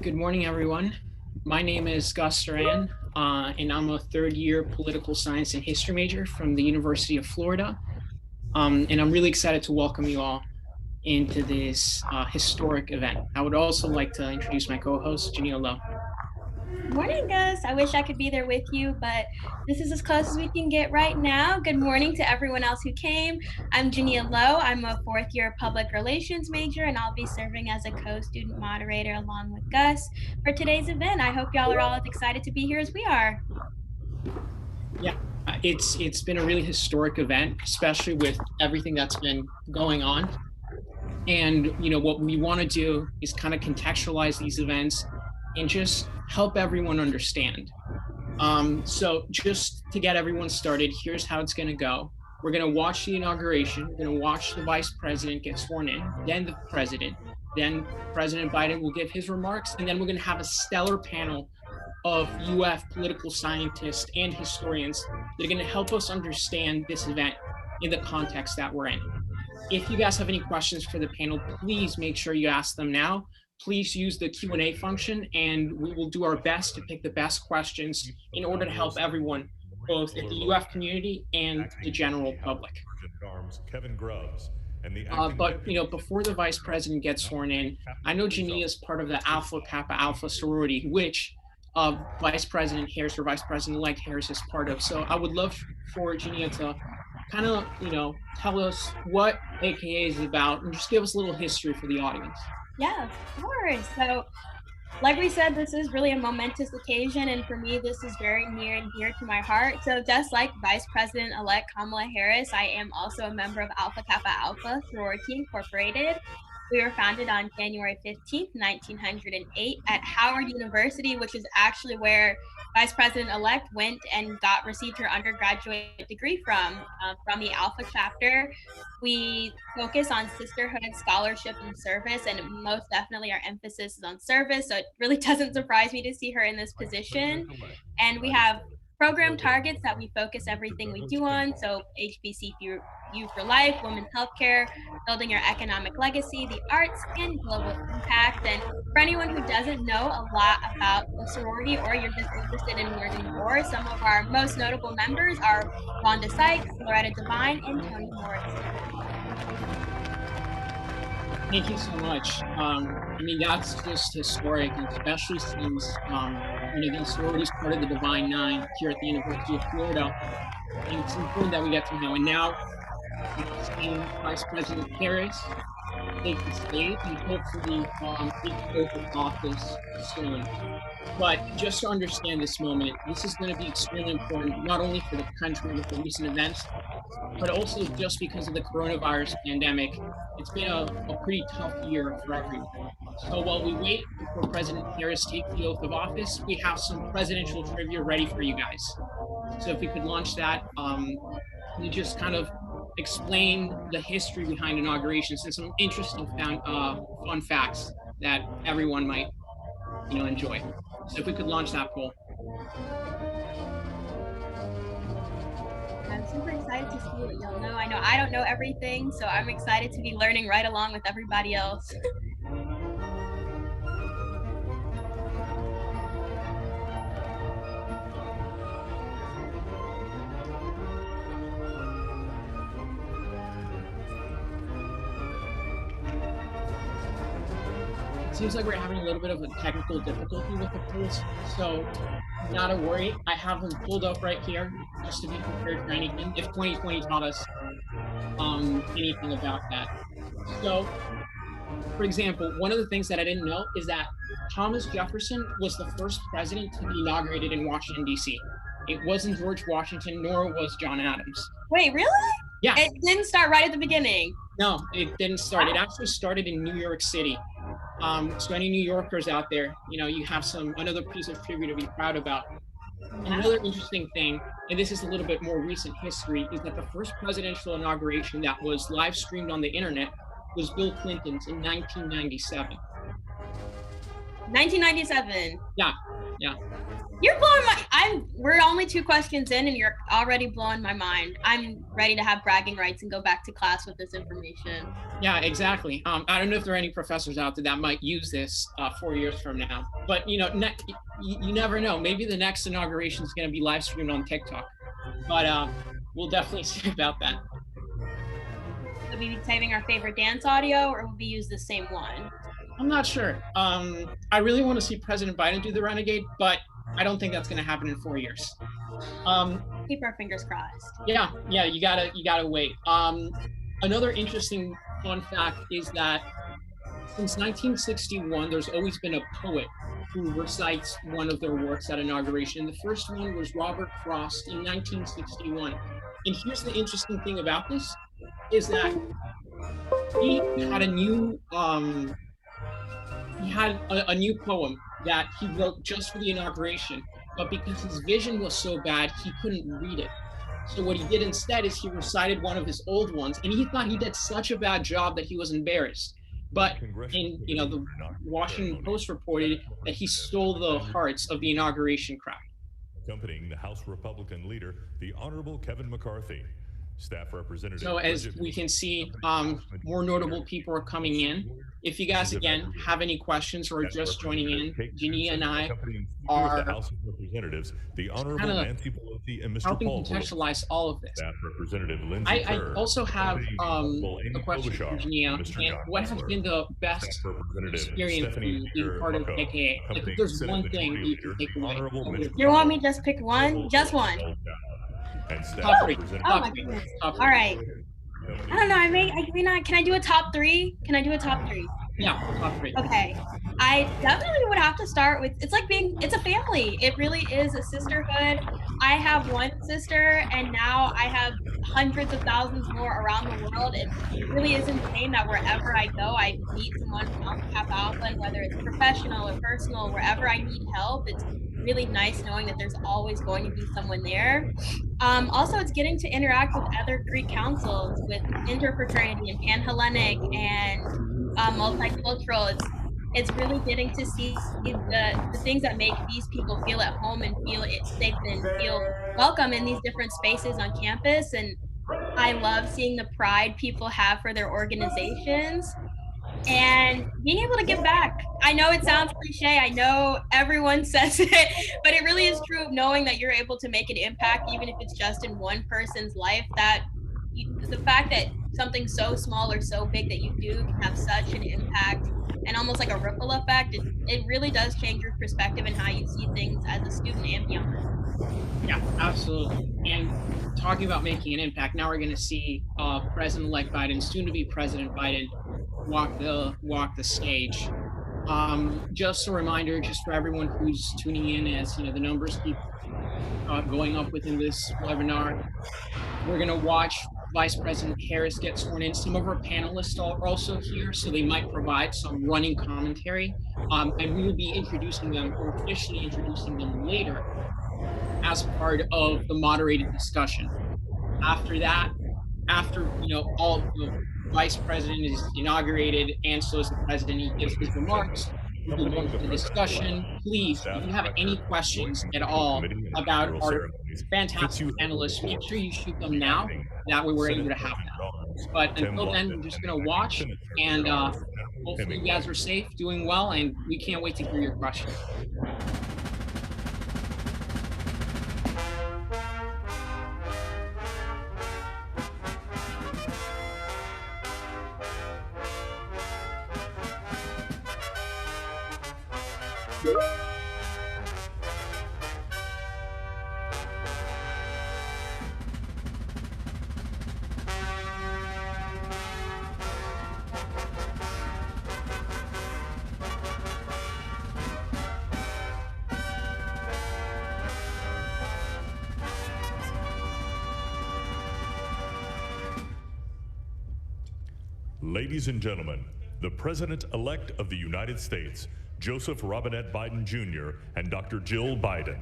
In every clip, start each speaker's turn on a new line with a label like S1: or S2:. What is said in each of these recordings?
S1: Good morning, everyone. My name is Gus Duran, and I'm a third-year political science and history major from the University of Florida. And I'm really excited to welcome you all into this historic event. I would also like to introduce my co-host, Janine Lowe.
S2: Morning, Gus. I wish I could be there with you, but this is as close as we can get right now. Good morning to everyone else who came. I'm Jania Lowe. I'm a fourth year public relations major, and I'll be serving as a co-student moderator along with Gus for today's event. I hope y'all are all as excited to be here as we are.
S1: Yeah, it's been a really historic event, especially with everything that's been going on. And what we want to do is kind of contextualize these events and just help everyone understand. So just to get everyone started, here's how it's going to go. We're going to watch the inauguration. We're going to watch the vice president get sworn in, then the president. Then President Biden will give his remarks, and then we're going to have a stellar panel of UF political scientists and historians that are going to help us understand this event in the context that we're in. If you guys have any questions for the panel, please make sure you ask them now. Please use the Q&A function, and we will do our best to pick the best questions in order to help everyone, both at the UF community and the general public. But before the vice president gets sworn in, I know Jania is part of the Alpha Kappa Alpha sorority, which Vice President Harris or Vice President-elect Harris is part of. So I would love for Jania to kind of, tell us what AKA is about and just give us a little history for the audience.
S2: Yeah, of course. So, like we said, this is really a momentous occasion, and for me, this is very near and dear to my heart. So, just like Vice President-elect Kamala Harris, I am also a member of Alpha Kappa Alpha Sorority Incorporated. We were founded on January 15th, 1908 at Howard University, which is actually where Vice President-elect went and received her undergraduate degree from the Alpha chapter. We focus on sisterhood, scholarship, and service, and most definitely our emphasis is on service. So it really doesn't surprise me to see her in this position. And we have program targets that we focus everything we do on. So HBCU Youth for Life, women's healthcare, building your economic legacy, the arts, and global impact. And for anyone who doesn't know a lot about the sorority, or you're just interested in learning more, some of our most notable members are Wanda Sykes, Loretta Devine, and Toni Morris.
S1: Thank you so much. That's just historic, especially since these sororities part of the Divine Nine here at the University of Florida. And it's important that we get to know. And now, seeing Vice President Harris take the stage and hopefully take over office soon. But just to understand this moment, this is going to be extremely important, not only for the country with the recent events, but also just because of the coronavirus pandemic. It's been a pretty tough year for everyone. So while we wait for President Harris to take the oath of office, we have some presidential trivia ready for you guys. So if we could launch that, we just kind of explain the history behind inaugurations and some interesting fun facts that everyone might enjoy. So if we could launch that poll.
S2: I'm super excited to see what y'all know. I know I don't know everything, so I'm excited to be learning right along with everybody else.
S1: Seems like we're having a little bit of a technical difficulty with the polls, so not a worry. I have them pulled up right here just to be prepared for anything, if 2020 taught us anything about that. So, for example, one of the things that I didn't know is that Thomas Jefferson was the first president to be inaugurated in Washington, D.C. It wasn't George Washington, nor was John Adams.
S2: Wait, really?
S1: Yeah.
S2: It didn't start right at the beginning?
S1: No, it didn't start. It actually started in New York City. So any New Yorkers out there, you have another piece of trivia to be proud about. Another interesting thing, and this is a little bit more recent history, is that the first presidential inauguration that was live streamed on the internet was Bill Clinton's in 1997.
S2: 1997?
S1: Yeah. Yeah.
S2: You're blowing we're only 2 questions in and you're already blowing my mind. I'm ready to have bragging rights and go back to class with this information.
S1: Yeah, exactly. I don't know if there are any professors out there that might use this 4 years from now, but you never know. Maybe the next inauguration is going to be live streamed on TikTok, but we'll definitely see about that.
S2: Will we be saving our favorite dance audio or will we use the same one?
S1: I'm not sure. I really want to see President Biden do the renegade, but I don't think that's going to happen in 4 years.
S2: Keep our fingers crossed.
S1: Yeah, you gotta wait. Another interesting fun fact is that since 1961, there's always been a poet who recites one of their works at inauguration. The first one was Robert Frost in 1961. And here's the interesting thing about this is that he had a new new poem that he wrote just for the inauguration, but because his vision was so bad, he couldn't read it. So what he did instead is he recited one of his old ones, and he thought he did such a bad job that he was embarrassed. But the Washington Post reported that he stole the hearts of the inauguration crowd.
S3: Accompanying the House Republican leader, the Honorable Kevin McCarthy. Staff representative.
S1: So as we can see, more notable people are coming in. If you guys, again, have any questions or are just joining in, Jania and I are
S3: House of Representatives, the Honorable Nancy Pelosi and Mr.
S1: helping
S3: Paul
S1: contextualize all of this.
S3: Staff Representative Lindsey
S1: I also have a question for Jania. And what has been the best experience being part of AKA? Like, if there's one thing you can take away.
S2: You want me to just pick one? Just one.
S1: Top three.
S2: Oh my goodness. All right. I don't know. Can I do a top 3? Can I do a top 3?
S1: Yeah, top 3.
S2: Okay. I definitely would have to start with, it's a family. It really is a sisterhood. I have one sister and now I have hundreds of thousands more around the world. It really is insane that wherever I go, I meet someone from Kappa Alpha, and whether it's professional or personal, wherever I need help, it's really nice knowing that there's always going to be someone there. Also, it's getting to interact with other Greek councils, with interfraternity and Panhellenic and Multicultural. It's really getting to see the things that make these people feel at home and feel safe and feel welcome in these different spaces on campus. And I love seeing the pride people have for their organizations and being able to give back. I know it sounds cliche. I know everyone says it, but it really is true, knowing that you're able to make an impact, even if it's just in one person's life. The fact that something so small or so big that you do can have such an impact and almost like a ripple effect, it really does change your perspective and how you see things as a student and beyond.
S1: Yeah, absolutely. And talking about making an impact, now we're going to see President-elect Biden, soon-to-be President Biden, walk the stage. Just a reminder, just for everyone who's tuning in, as the numbers keep going up within this webinar, we're going to watch Vice President Harris get sworn in. Some of our panelists are also here, so they might provide some running commentary. And we will be introducing them, or officially introducing them later, as part of the moderated discussion. After that, all the Vice President is inaugurated, and so is the President. He gives his remarks. We will go into the discussion. Please, if you have any questions at all about our fantastic panelists, make sure you shoot them now. That way we're able to have them. But until then, we're just going to watch, and hopefully you guys are safe, doing well, and we can't wait to hear your questions.
S3: Ladies and gentlemen, the President-elect of the United States, Joseph Robinette Biden Jr. and Dr. Jill Biden.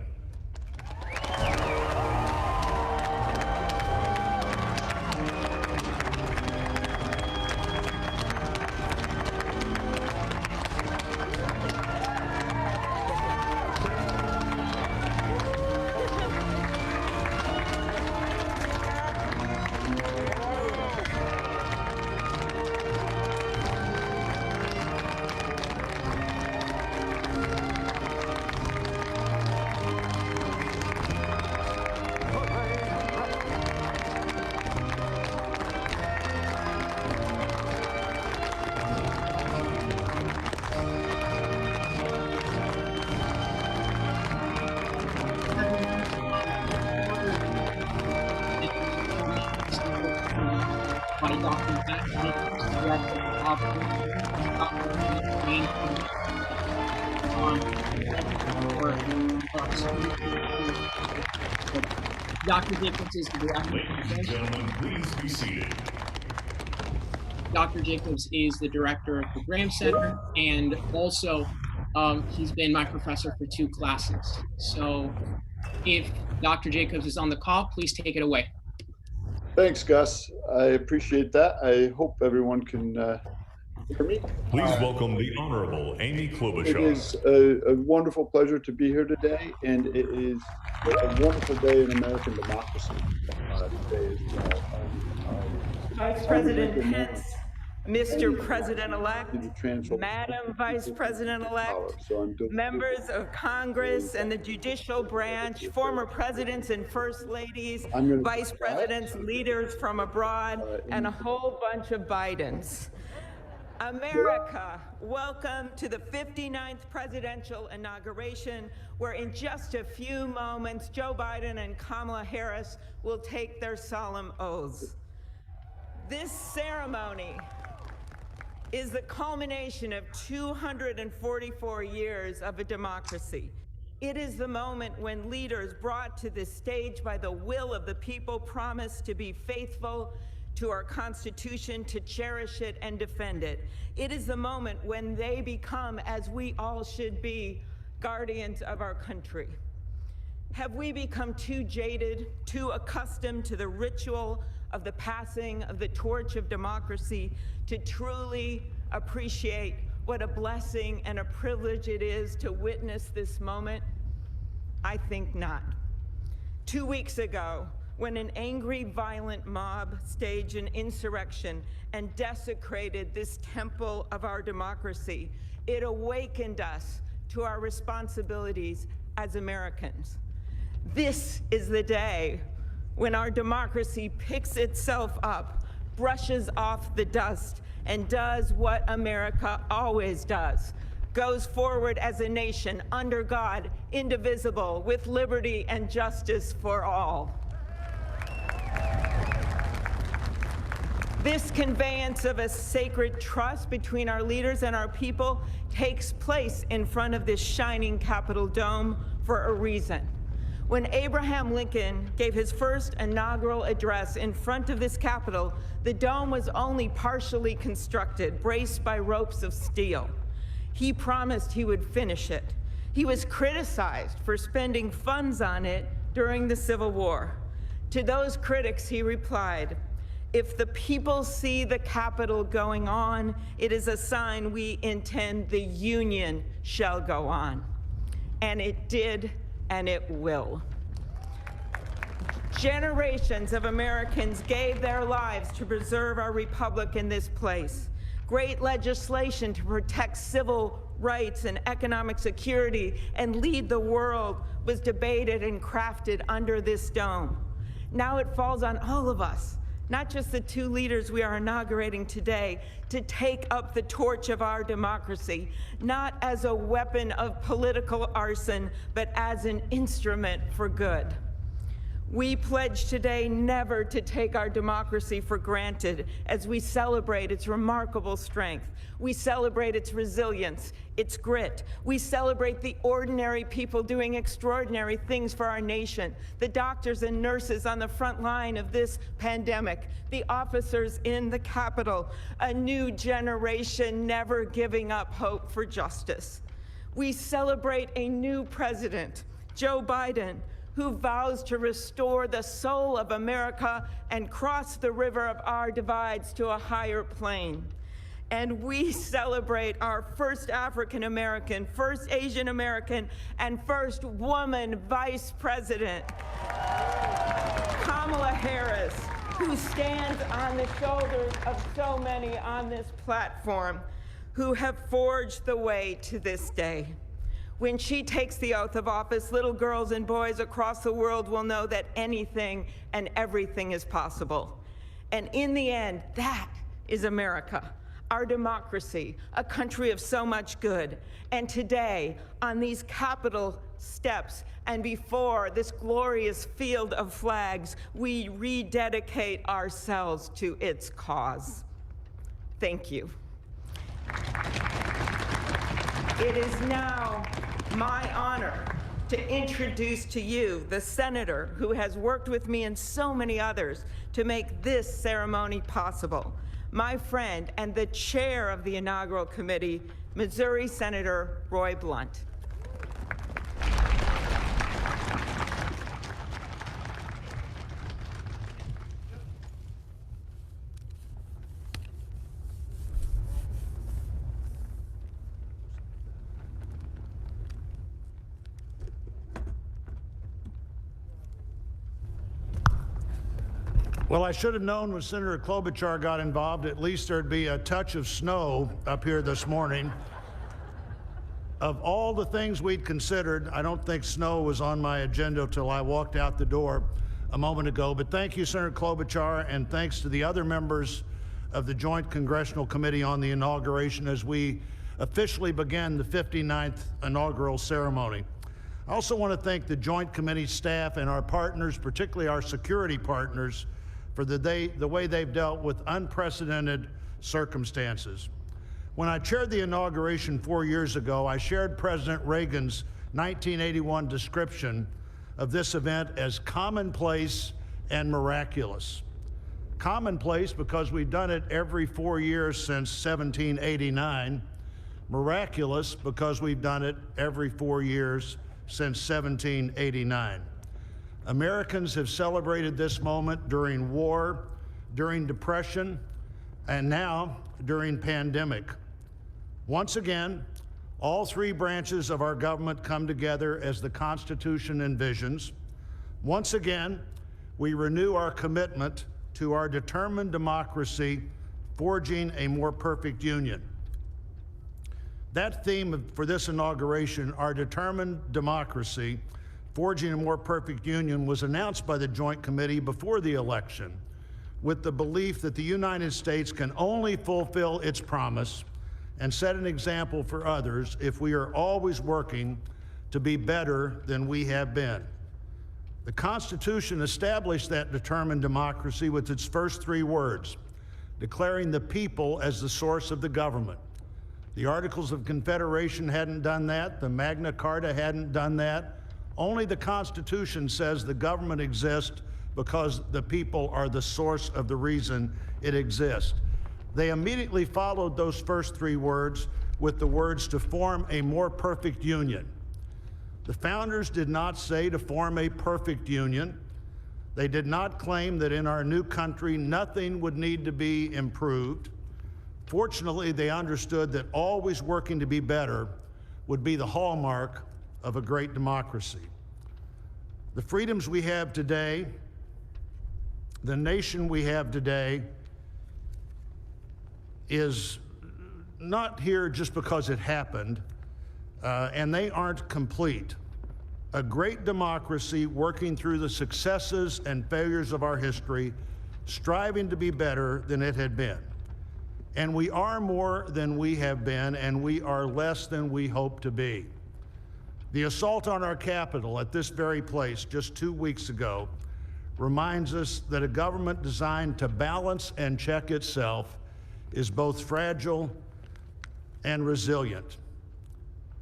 S1: and he's the director of Dr. Jacobs is the director.
S3: Ladies and gentlemen, please be seated.
S1: Dr. Jacobs is the director of the Graham Center, and also he's been my professor for 2 classes. So if Dr. Jacobs is on the call, please take it away.
S4: Thanks, Gus. I appreciate that. I hope everyone can hear me.
S3: Please welcome the Honorable Amy Klobuchar.
S4: It is a wonderful pleasure to be here today, and it is a wonderful day in American democracy today as well.
S5: Vice President Pence, Mr. President-elect, Madam Vice President-elect, members of Congress and the judicial branch, former presidents and first ladies, vice presidents, leaders from abroad, and a whole bunch of Bidens. America, welcome to the 59th presidential inauguration, where in just a few moments, Joe Biden and Kamala Harris will take their solemn oaths. This ceremony is the culmination of 244 years of a democracy. It is the moment when leaders brought to this stage by the will of the people promise to be faithful to our Constitution, to cherish it and defend it. It is the moment when they become, as we all should be, guardians of our country. Have we become too jaded, too accustomed to the ritual of the passing of the torch of democracy to truly appreciate what a blessing and a privilege it is to witness this moment? I think not. 2 weeks ago, when an angry, violent mob staged an insurrection and desecrated this temple of our democracy, it awakened us to our responsibilities as Americans. This is the day when our democracy picks itself up, brushes off the dust, and does what America always does: goes forward as a nation under God, indivisible, with liberty and justice for all. This conveyance of a sacred trust between our leaders and our people takes place in front of this shining Capitol dome for a reason. When Abraham Lincoln gave his first inaugural address in front of this Capitol, the dome was only partially constructed, braced by ropes of steel. He promised he would finish it. He was criticized for spending funds on it during the Civil War. To those critics, he replied, "If the people see the Capitol going on, it is a sign we intend the Union shall go on." And it did, and it will. Generations of Americans gave their lives to preserve our republic in this place. Great legislation to protect civil rights and economic security and lead the world was debated and crafted under this dome. Now it falls on all of us, not just the 2 leaders we are inaugurating today, to take up the torch of our democracy, not as a weapon of political arson, but as an instrument for good. We pledge today never to take our democracy for granted as we celebrate its remarkable strength. We celebrate its resilience, its grit. We celebrate the ordinary people doing extraordinary things for our nation, the doctors and nurses on the front line of this pandemic, the officers in the Capitol, a new generation never giving up hope for justice. We celebrate a new president, Joe Biden, who vows to restore the soul of America and cross the river of our divides to a higher plane. And we celebrate our first African American, first Asian American, and first woman vice president, Kamala Harris, who stands on the shoulders of so many on this platform who have forged the way to this day. When she takes the oath of office, little girls and boys across the world will know that anything and everything is possible. And in the end, that is America, our democracy, a country of so much good. And today, on these Capitol steps and before this glorious field of flags, we rededicate ourselves to its cause. Thank you. It is now my honor to introduce to you the senator who has worked with me and so many others to make this ceremony possible, my friend and the chair of the inaugural committee, Missouri Senator Roy Blunt.
S6: Well, I should have known when Senator Klobuchar got involved, at least there'd be a touch of snow up here this morning. Of all the things we'd considered, I don't think snow was on my agenda till I walked out the door a moment ago. But thank you, Senator Klobuchar, and thanks to the other members of the Joint Congressional Committee on the Inauguration as we officially began the 59th inaugural ceremony. I also want to thank the Joint Committee staff and our partners, particularly our security partners, for the way they've dealt with unprecedented circumstances. When I chaired the inauguration 4 years ago, I shared President Reagan's 1981 description of this event as commonplace and miraculous. Commonplace because we've done it every 4 years since 1789. Miraculous because we've done it every 4 years since 1789. Americans have celebrated this moment during war, during depression, and now during pandemic. Once again, all three branches of our government come together as the Constitution envisions. Once again, we renew our commitment to our determined democracy, forging a more perfect union. That theme for this inauguration, our determined democracy, forging a more perfect union, was announced by the Joint Committee before the election with the belief that the United States can only fulfill its promise and set an example for others if we are always working to be better than we have been. The Constitution established that determined democracy with its first three words, declaring the people as the source of the government. The Articles of Confederation hadn't done that. The Magna Carta hadn't done that. Only the Constitution says the government exists because the people are the source of the reason it exists. They immediately followed those first three words with the words to form a more perfect union. The founders did not say to form a perfect union. They did not claim that in our new country nothing would need to be improved. Fortunately, they understood that always working to be better would be the hallmark of a great democracy. The freedoms we have today, the nation we have today, is not here just because it happened, and they aren't complete. A great democracy working through the successes and failures of our history, striving to be better than it had been. And we are more than we have been, and we are less than we hope to be. The assault on our Capitol at this very place just 2 weeks ago reminds us that a government designed to balance and check itself is both fragile and resilient.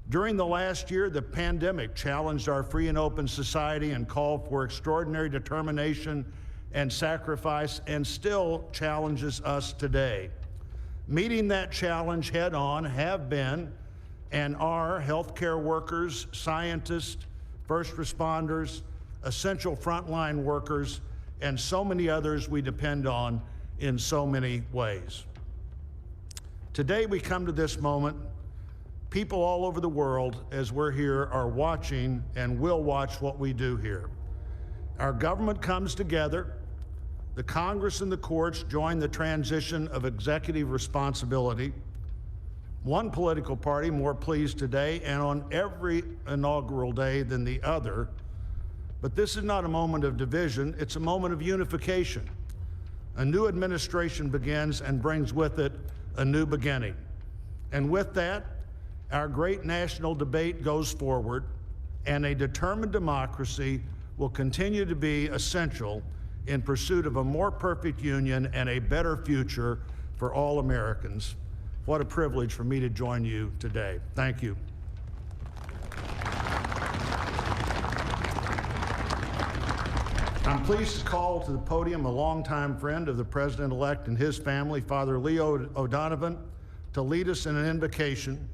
S6: During the last year, the pandemic challenged our free and open society and called for extraordinary determination and sacrifice, and still challenges us today. Meeting that challenge head on have been and are healthcare workers, scientists, first responders, essential frontline workers, and so many others we depend on in so many ways. Today we come to this moment, people all over the world, as we're here, are watching and will watch what we do here. Our government comes together. The Congress and the courts join the transition of executive responsibility. One political party more pleased today and on every inaugural day than the other. But this is not a moment of division, it's a moment of unification. A new administration begins and brings with it a new beginning. And with that, our great national debate goes forward, and a determined democracy will continue to be essential in pursuit of a more perfect union and a better future for all Americans. What a privilege for me to join you today. Thank you. I'm pleased to call to the podium a longtime friend of the President-elect and his family, Father Leo O'Donovan, to lead us in an invocation.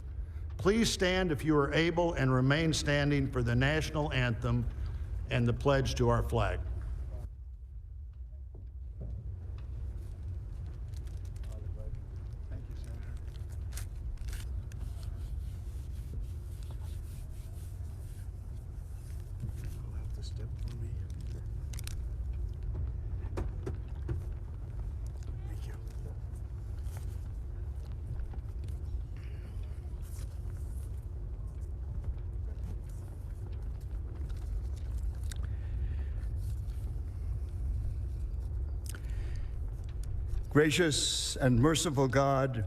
S6: Please stand if you are able and remain standing for the national anthem and the pledge to our flag.
S7: Gracious and merciful God,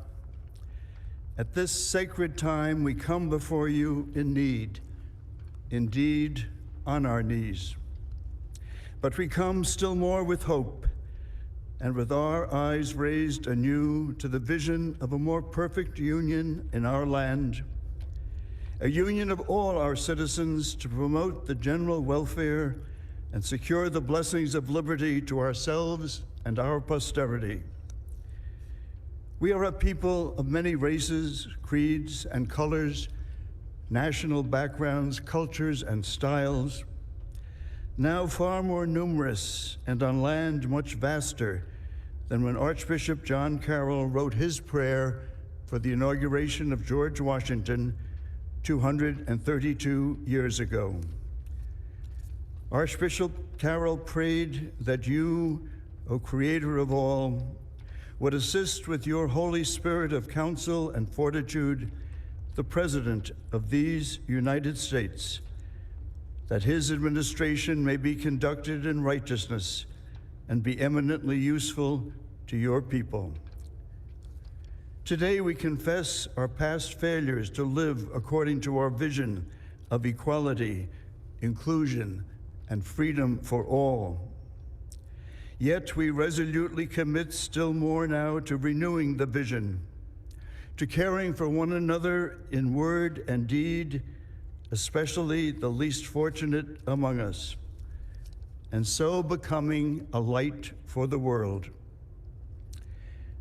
S7: at this sacred time we come before you in need, indeed on our knees. But we come still more with hope and with our eyes raised anew to the vision of a more perfect union in our land, a union of all our citizens to promote the general welfare and secure the blessings of liberty to ourselves and our posterity. We are a people of many races, creeds, and colors, national backgrounds, cultures, and styles, now far more numerous and on land much vaster than when Archbishop John Carroll wrote his prayer for the inauguration of George Washington 232 years ago. Archbishop Carroll prayed that you, O Creator of all, would assist with your Holy Spirit of counsel and fortitude the President of these United States, that his administration may be conducted in righteousness and be eminently useful to your people. Today we confess our past failures to live according to our vision of equality, inclusion, and freedom for all. Yet we resolutely commit still more now to renewing the vision, to caring for one another in word and deed, especially the least fortunate among us, and so becoming a light for the world.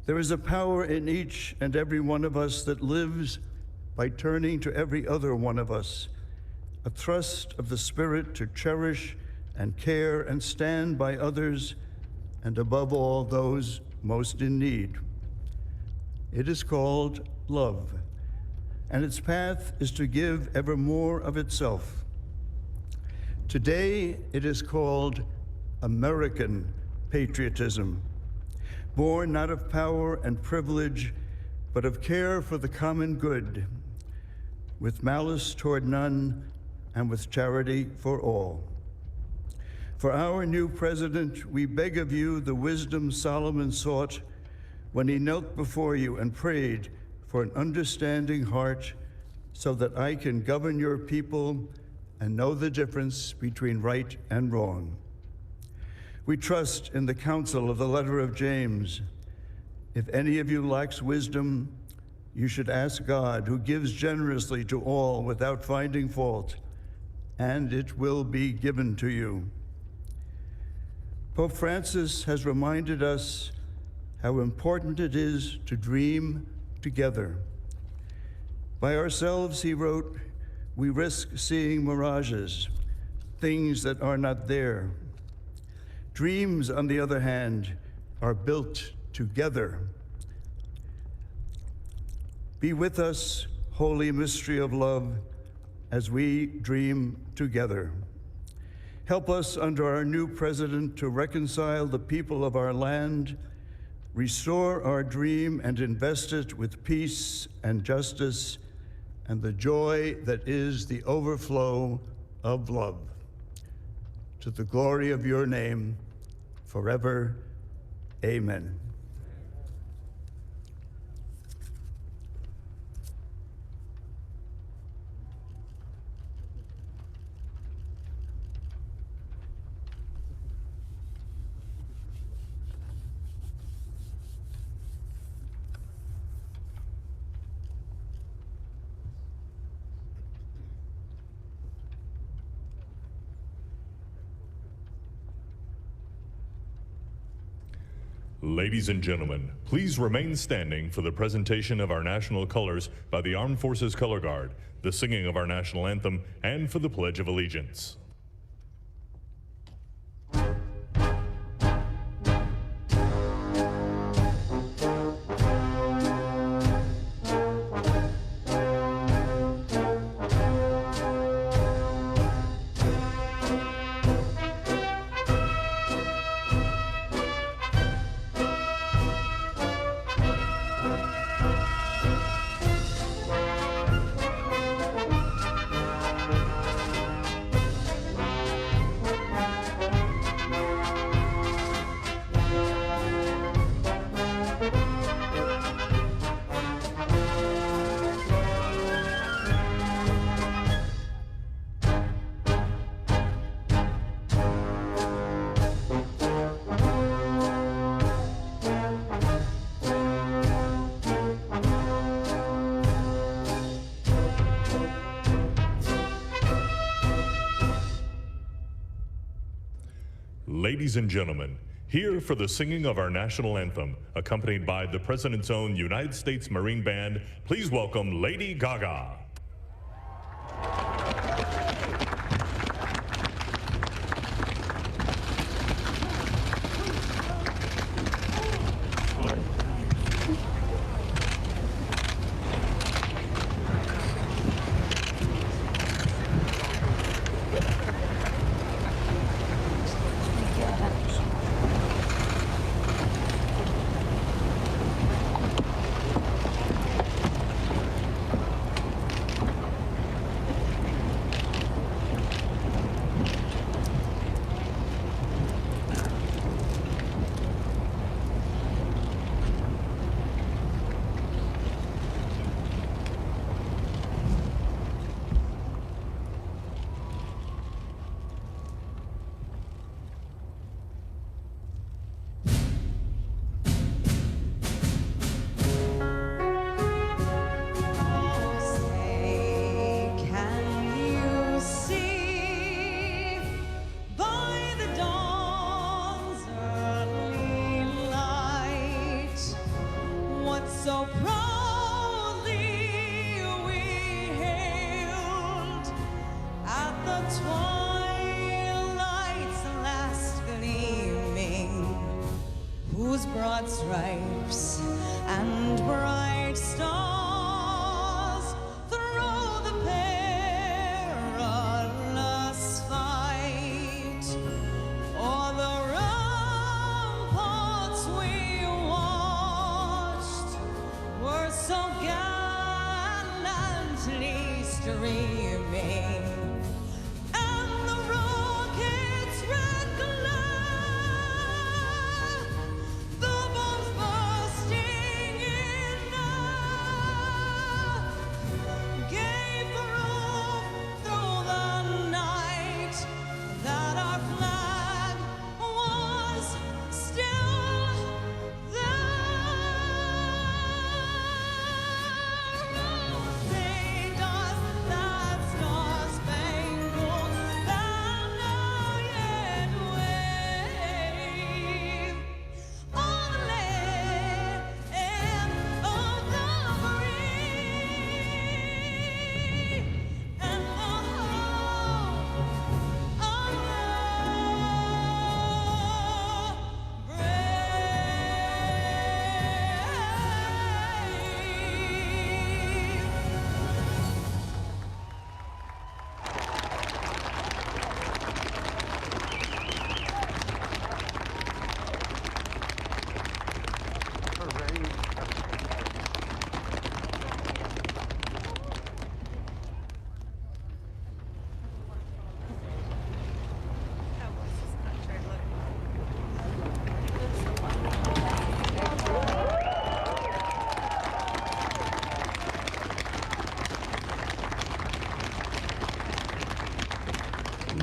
S7: There is a power in each and every one of us that lives by turning to every other one of us, a thrust of the Spirit to cherish and care and stand by others, and above all, those most in need. It is called love, and its path is to give ever more of itself. Today, it is called American patriotism, born not of power and privilege, but of care for the common good, with malice toward none and with charity for all. For our new president, we beg of you the wisdom Solomon sought when he knelt before you and prayed for an understanding heart so that I can govern your people and know the difference between right and wrong. We trust in the counsel of the letter of James. If any of you lacks wisdom, you should ask God, who gives generously to all without finding fault, and it will be given to you. Pope Francis has reminded us how important it is to dream together. By ourselves, he wrote, we risk seeing mirages, things that are not there. Dreams, on the other hand, are built together. Be with us, holy mystery of love, as we dream together. Help us under our new president to reconcile the people of our land, restore our dream and invest it with peace and justice and the joy that is the overflow of love. To the glory of your name, forever, amen.
S3: Ladies and gentlemen, please remain standing for the presentation of our national colors by the Armed Forces Color Guard, the singing of our national anthem, and for the Pledge of Allegiance. Ladies and gentlemen, here for the singing of our national anthem, accompanied by the President's own United States Marine Band, please welcome Lady Gaga.
S8: Stripes and bright stars through the perilous fight, o'er the ramparts we watched were so gallantly streaming, and the rockets' red glare,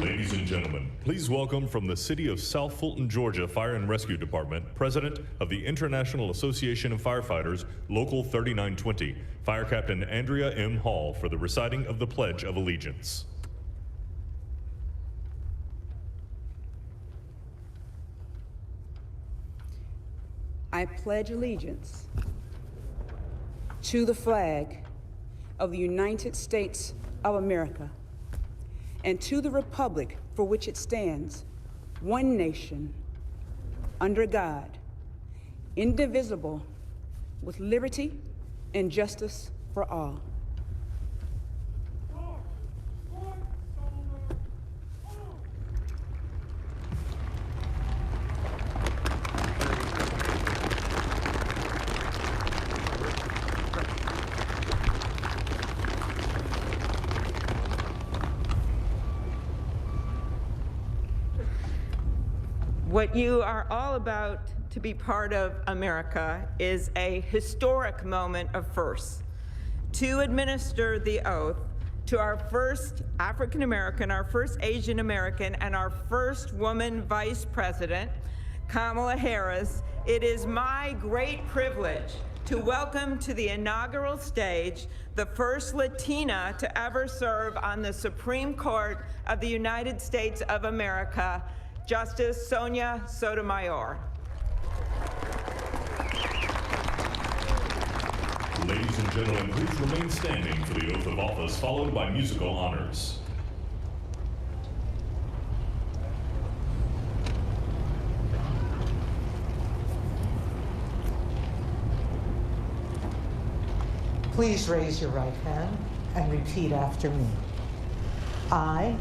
S3: Ladies and gentlemen, please welcome from the City of South Fulton, Georgia Fire and Rescue Department, President of the International Association of Firefighters, Local 3920, Fire Captain Andrea M. Hall, for the reciting of the Pledge of Allegiance.
S9: I pledge allegiance to the flag of the United States of America and to the republic for which it stands, one nation, under God, indivisible, with liberty and justice for all.
S5: What you are all about to be part of, America, is a historic moment of firsts. To administer the oath to our first African American, our first Asian American, and our first woman vice president, Kamala Harris, it is my great privilege to welcome to the inaugural stage the first Latina to ever serve on the Supreme Court of the United States of America, Justice Sonia Sotomayor.
S3: Ladies and gentlemen, please remain standing for the oath of office, followed by musical honors.
S10: Please raise your right hand and repeat after me. I,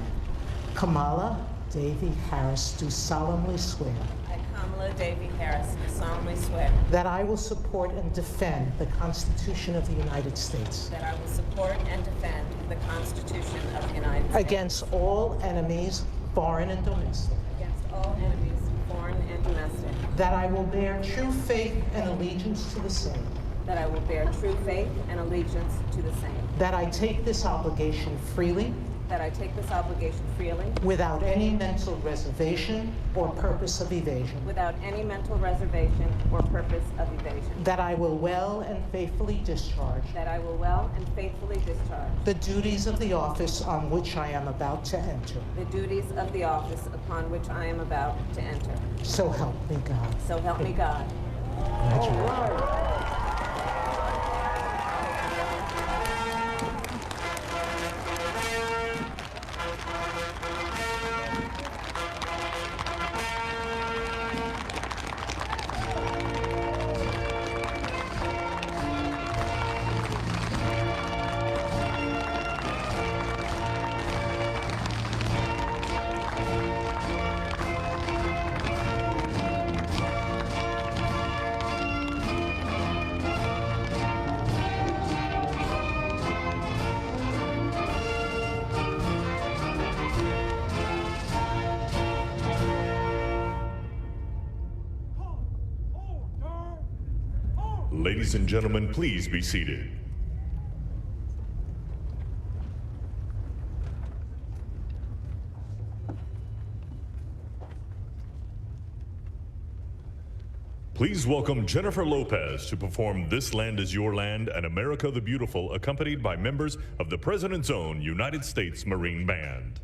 S10: Kamala Davy Harris, do solemnly swear.
S11: I, Kamala Davy Harris, do solemnly swear.
S10: That I will support and defend the Constitution of the United States.
S11: That I will support and defend the Constitution of the United States.
S10: Against all enemies, foreign and domestic.
S11: Against all enemies, foreign and domestic.
S10: That I will bear true faith and allegiance to the same.
S11: That I will bear true faith and allegiance to the same.
S10: That I take this obligation freely.
S11: That I take this obligation freely.
S10: Without any mental reservation or purpose of evasion.
S11: Without any mental reservation or purpose of evasion.
S10: That I will well and faithfully discharge.
S11: That I will well and faithfully discharge.
S10: The duties of the office on which I am about to enter.
S11: The duties of the office upon which I am about to enter.
S10: So help me God.
S11: So help me God.
S10: Congratulations.
S3: Ladies and gentlemen, please be seated. Please welcome Jennifer Lopez to perform This Land Is Your Land and America the Beautiful, accompanied by members of the President's Own United States Marine Band.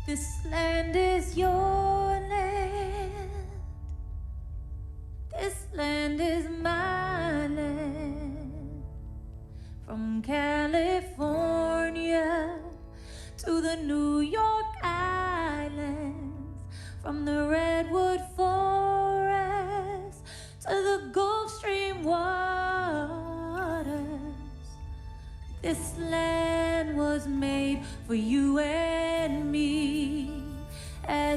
S12: This land is your land. This land is my land. From California to the New York Islands, from the Redwood Forest to the Gulf Stream waters. This land was made for you and me. As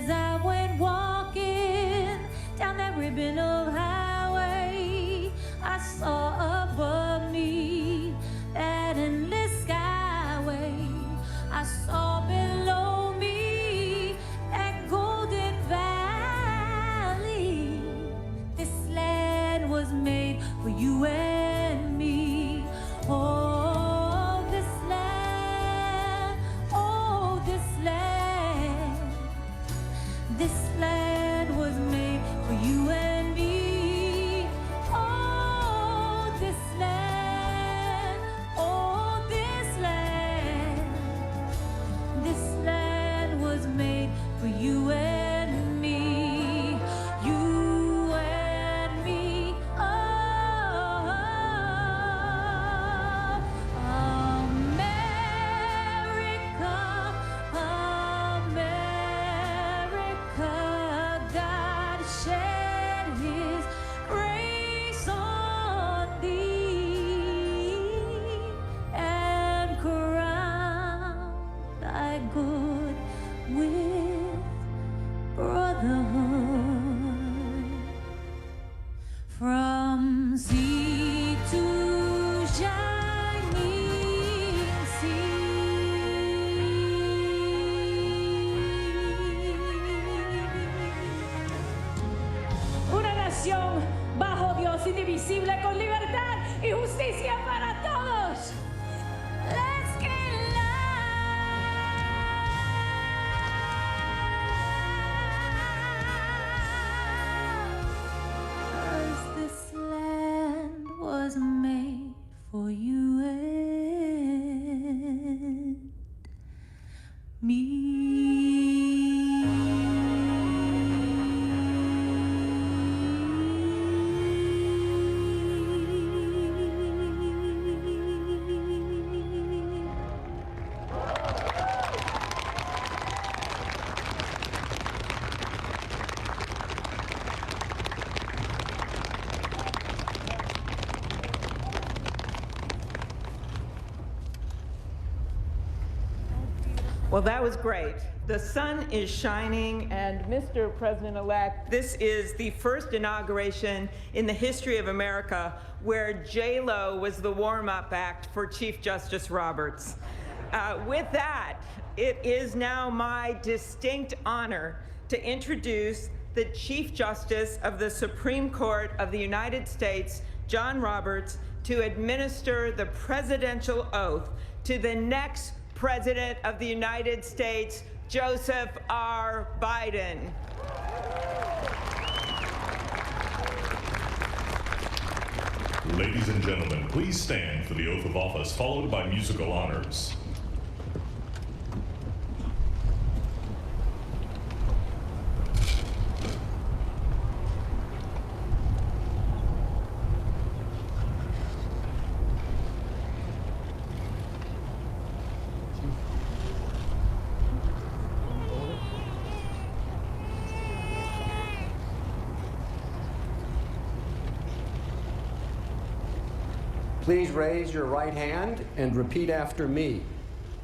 S12: ribbon of highway I saw above me, that endless skyway I saw below me, that golden valley. This land was made for you and me. Oh, this land, oh, this land. This land was made for you and me. Oh, this land, oh, this land. This land was made for you and me. You and me. Oh, America, America, God shed His grace on thee and crown thy good with brotherhood. From sea to shining sea.
S13: Una nación bajo Dios, indivisible, con libertad y justicia para todos.
S12: Let's get loud, 'cause this land was made for you and me.
S5: Well, that was great. The sun is shining, and Mr. President-elect, this is the first inauguration in the history of America where J-Lo was the warm-up act for Chief Justice Roberts. With that, it is now my distinct honor to introduce the Chief Justice of the Supreme Court of the United States, John Roberts, to administer the presidential oath to the next President of the United States, Joseph R. Biden.
S3: Ladies and gentlemen, please stand for the oath of office, followed by musical honors.
S14: Please raise your right hand and repeat after me.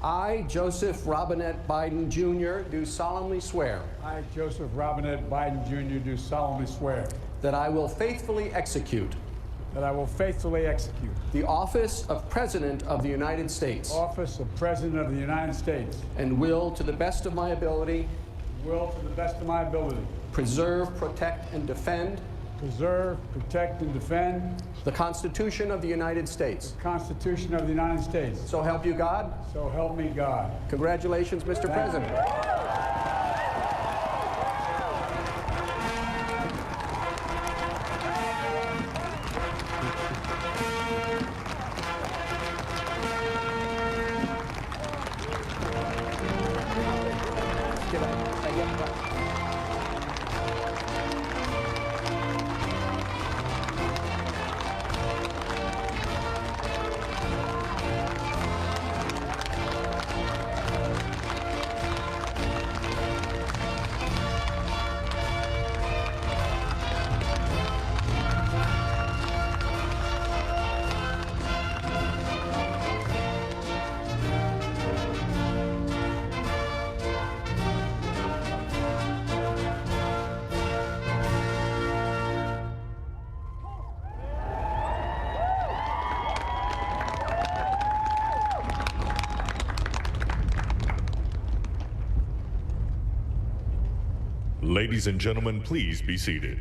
S14: I, Joseph Robinette Biden Jr., do solemnly swear.
S15: I, Joseph Robinette Biden Jr., do solemnly swear.
S14: That I will faithfully execute.
S15: That I will faithfully execute.
S14: The office of President of the United States.
S15: Office of President of the United States.
S14: And will, to the best of my ability.
S15: Will, to the best of my ability.
S14: Preserve, protect, and defend.
S15: Preserve, protect, and defend.
S14: The Constitution of the United States.
S15: The Constitution of the United States.
S14: So help you God.
S15: So help me God.
S14: Congratulations, Mr. President.
S3: Ladies and gentlemen, please be seated.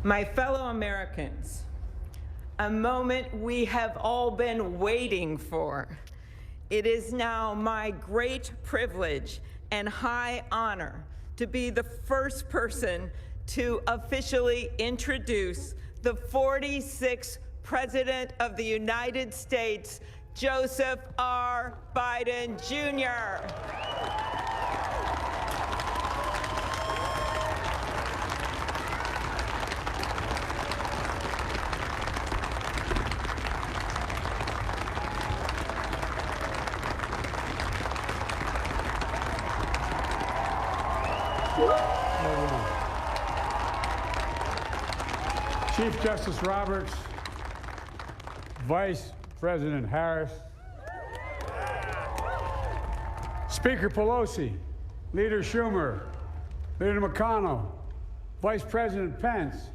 S5: My fellow Americans, a moment we have all been waiting for. It is now my great privilege and high honor to be the first person to officially introduce the 46th President of the United States, Joseph R. Biden, Jr.
S15: Chief Justice Roberts, Vice President Harris, Speaker Pelosi, Leader Schumer, Leader McConnell, Vice President Pence,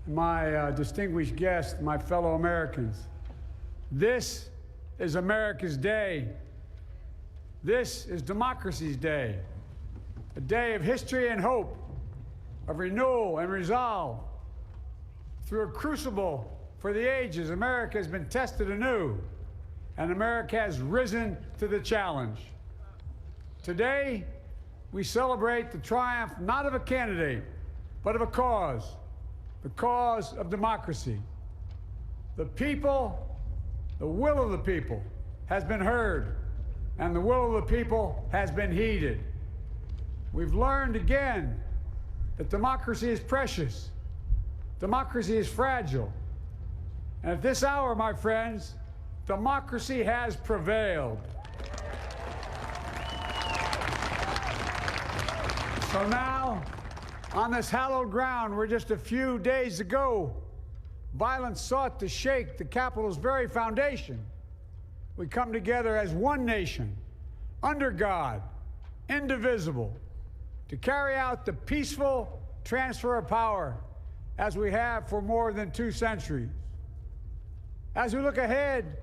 S15: and my distinguished guests, my fellow Americans. This is America's day. This is democracy's day, a day of history and hope, of renewal and resolve. Through a crucible for the ages, America has been tested anew, and America has risen to the challenge. Today, we celebrate the triumph not of a candidate, but of a cause, the cause of democracy. The people, the will of the people has been heard, and the will of the people has been heeded. We've learned again that democracy is precious. Democracy is fragile. And at this hour, my friends, democracy has prevailed. So now, on this hallowed ground where just a few days ago, violence sought to shake the Capitol's very foundation, we come together as one nation, under God, indivisible, to carry out the peaceful transfer of power as we have for more than 2 centuries. As we look ahead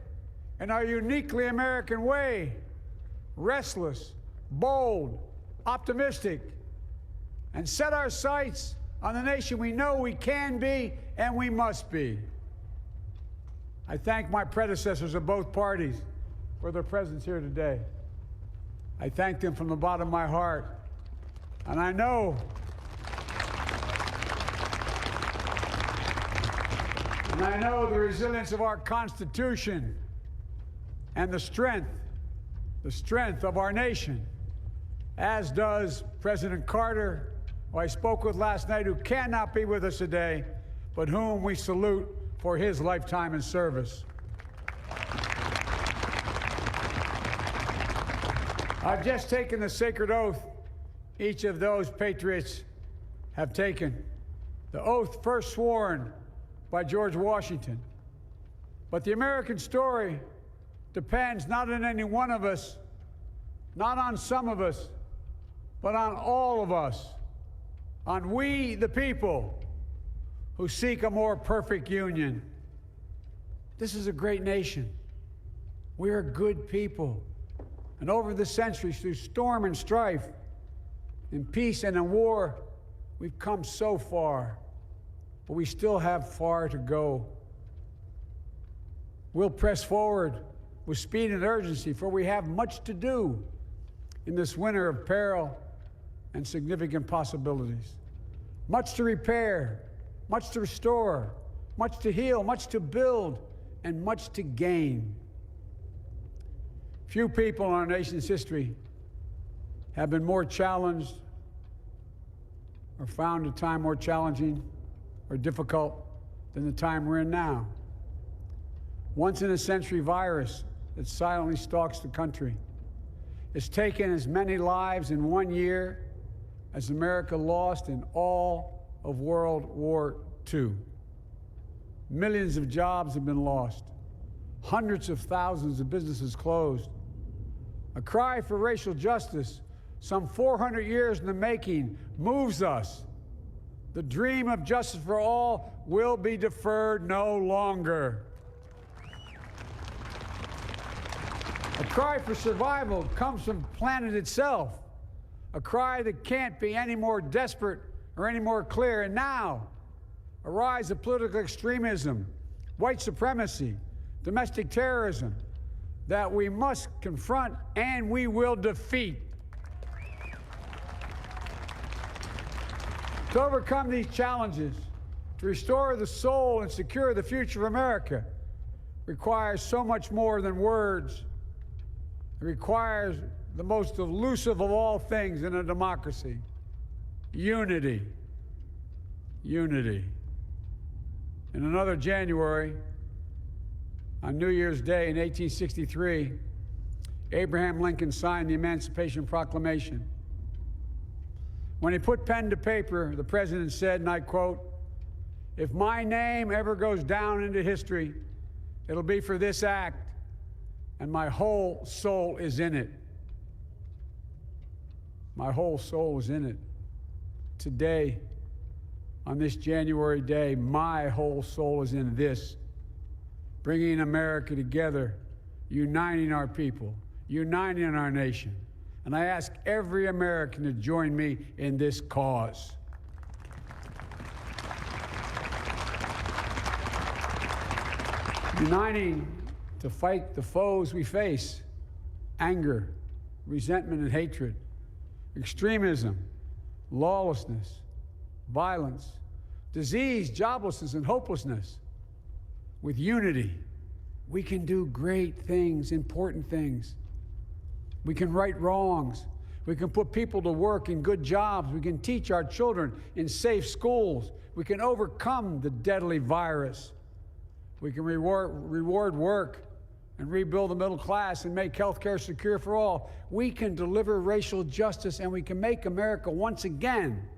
S15: in our uniquely American way, restless, bold, optimistic, and set our sights on the nation we know we can be and we must be. I thank my predecessors of both parties for their presence here today. I thank them from the bottom of my heart. And I know the resilience of our Constitution and the strength of our nation, as does President Carter, who I spoke with last night, who cannot be with us today, but whom we salute for his lifetime in service. I've just taken the sacred oath each of those patriots have taken, the oath first sworn by George Washington. But the American story depends not on any one of us, not on some of us, but on all of us, on we, the people, who seek a more perfect union. This is a great nation. We're good people. And over the centuries, through storm and strife, in peace and in war, we've come so far, but we still have far to go. We'll press forward with speed and urgency, for we have much to do in this winter of peril and significant possibilities. Much to repair, much to restore, much to heal, much to build, and much to gain. Few people in our nation's history have been more challenged or found a time more challenging or difficult than the time we're in now. Once-in-a-century virus that silently stalks the country. It's taken as many lives in 1 year as America lost in all of World War II. Millions of jobs have been lost. Hundreds of thousands of businesses closed. A cry for racial justice, some 400 years in the making, moves us. The dream of justice for all will be deferred no longer. A cry for survival comes from the planet itself, a cry that can't be any more desperate or any more clear. And now, a rise of political extremism, white supremacy, domestic terrorism, that we must confront and we will defeat. To overcome these challenges, to restore the soul and secure the future of America, requires so much more than words. It requires the most elusive of all things in a democracy: unity. Unity. In another January, on New Year's Day in 1863, Abraham Lincoln signed the Emancipation Proclamation. When he put pen to paper, the president said, and I quote, "If my name ever goes down into history, it'll be for this act, and my whole soul is in it." My whole soul is in it. Today, on this January day, my whole soul is in this. Bringing America together, uniting our people, uniting our nation. And I ask every American to join me in this cause. Uniting to fight the foes we face: anger, resentment and hatred, extremism, lawlessness, violence, disease, joblessness, and hopelessness. With unity, we can do great things, important things. We can right wrongs. We can put people to work in good jobs. We can teach our children in safe schools. We can overcome the deadly virus. We can reward work and rebuild the middle class and make health care secure for all. We can deliver racial justice, and we can make America once again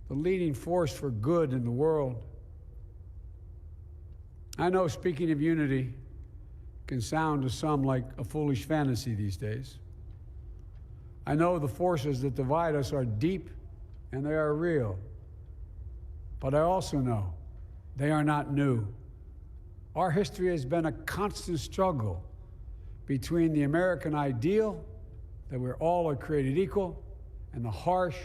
S15: the leading force for good in the world. I know speaking of unity can sound to some like a foolish fantasy these days. I know the forces that divide us are deep and they are real. But I also know they are not new. Our history has been a constant struggle between the American ideal that we're all are created equal and the harsh,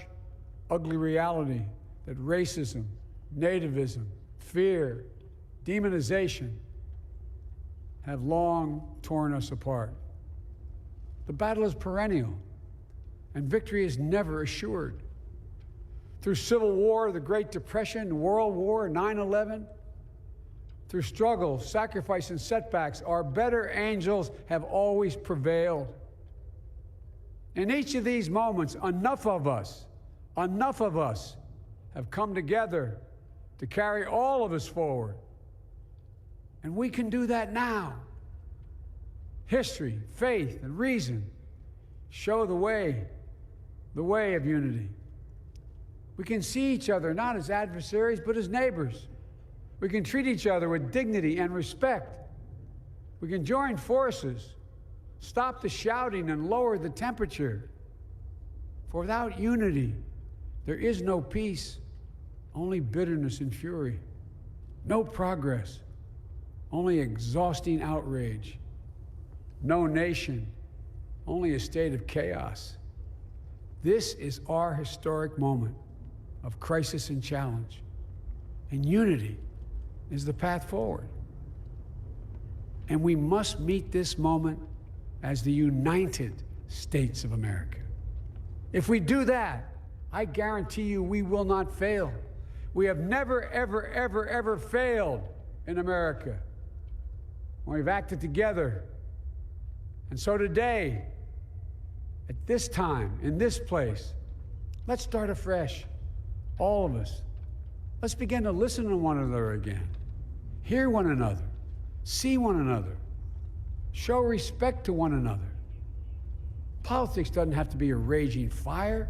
S15: ugly reality that racism, nativism, fear, demonization have long torn us apart. The battle is perennial, and victory is never assured. Through Civil War, the Great Depression, World War, 9/11, through struggle, sacrifice, and setbacks, our better angels have always prevailed. In each of these moments, enough of us have come together to carry all of us forward. And we can do that now. History, faith, and reason show the way of unity. We can see each other not as adversaries, but as neighbors. We can treat each other with dignity and respect. We can join forces, stop the shouting, and lower the temperature. For without unity, there is no peace, only bitterness and fury. No progress, only exhausting outrage. no nation, only a state of chaos. This is our historic moment of crisis and challenge, and unity is the path forward. And we must meet this moment as the United States of America. If we do that, I guarantee you we will not fail. We have never, ever, ever, ever failed in America when we've acted together. And so today, at this time, in this place, let's start afresh, all of us. Let's begin to listen to one another again, hear one another, see one another, show respect to one another. Politics doesn't have to be a raging fire,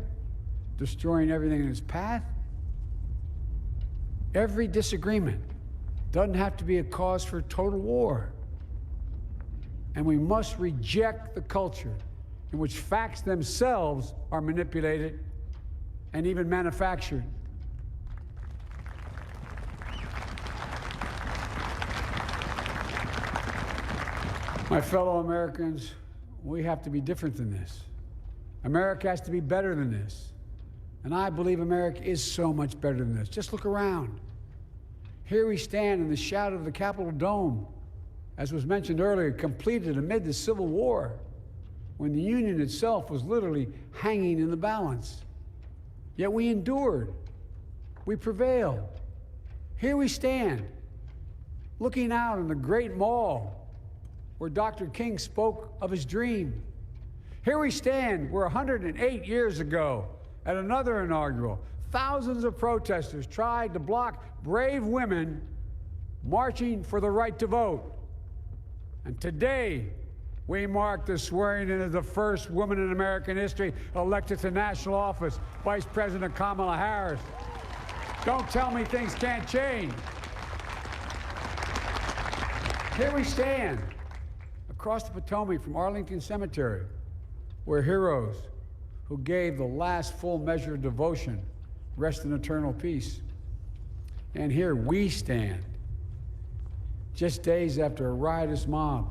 S15: destroying everything in its path. Every disagreement doesn't have to be a cause for total war. And we must reject the culture in which facts themselves are manipulated and even manufactured. My fellow Americans, we have to be different than this. America has to be better than this. And I believe America is so much better than this. Just look around. Here we stand in the shadow of the Capitol Dome, as was mentioned earlier, completed amid the Civil War, when the Union itself was literally hanging in the balance. Yet we endured. We prevailed. Here we stand, looking out on the Great Mall, where Dr. King spoke of his dream. Here we stand where 108 years ago, at another inaugural, thousands of protesters tried to block brave women marching for the right to vote. And today, we mark the swearing in of the first woman in American history elected to national office, Vice President Kamala Harris. Don't tell me things can't change. Here we stand, across the Potomac from Arlington Cemetery, where heroes who gave the last full measure of devotion rest in eternal peace. And here we stand, just days after a riotous mob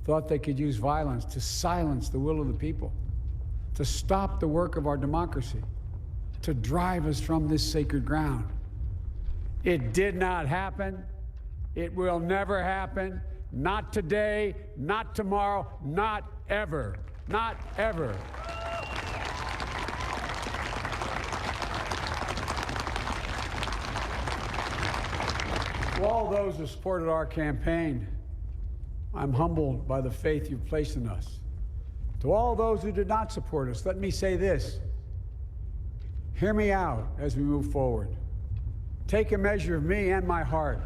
S15: thought they could use violence to silence the will of the people, to stop the work of our democracy, to drive us from this sacred ground. It did not happen. It will never happen. Not today, not tomorrow, not ever. Not ever. To all those who supported our campaign, I'm humbled by the faith you've placed in us. To all those who did not support us, let me say this. Hear me out as we move forward. Take a measure of me and my heart.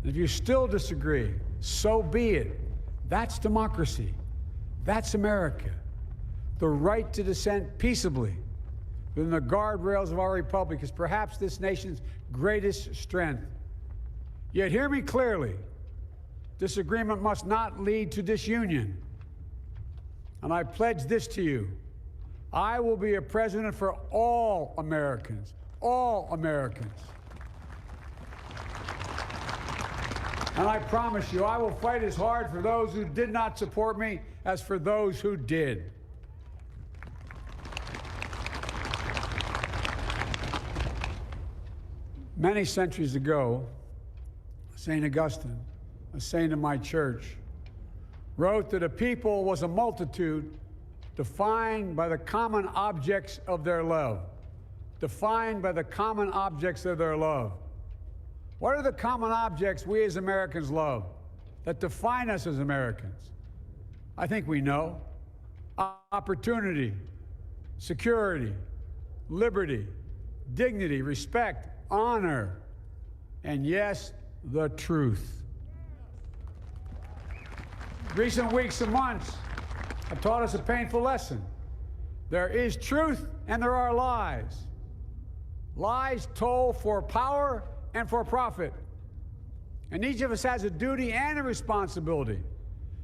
S15: And if you still disagree, so be it. That's democracy. That's America. The right to dissent peaceably within the guardrails of our republic is perhaps this nation's greatest strength. Yet hear me clearly. Disagreement must not lead to disunion. And I pledge this to you. I will be a president for all Americans. All Americans. And I promise you, I will fight as hard for those who did not support me as for those who did. Many centuries ago, St. Augustine, a saint of my church, wrote that a people was a multitude defined by the common objects of their love. Defined by the common objects of their love. What are the common objects we as Americans love that define us as Americans? I think we know. Opportunity, security, liberty, dignity, respect, honor, and yes, the truth. Recent weeks and months have taught us a painful lesson. There is truth and there are lies. Lies told for power and for profit. And each of us has a duty and a responsibility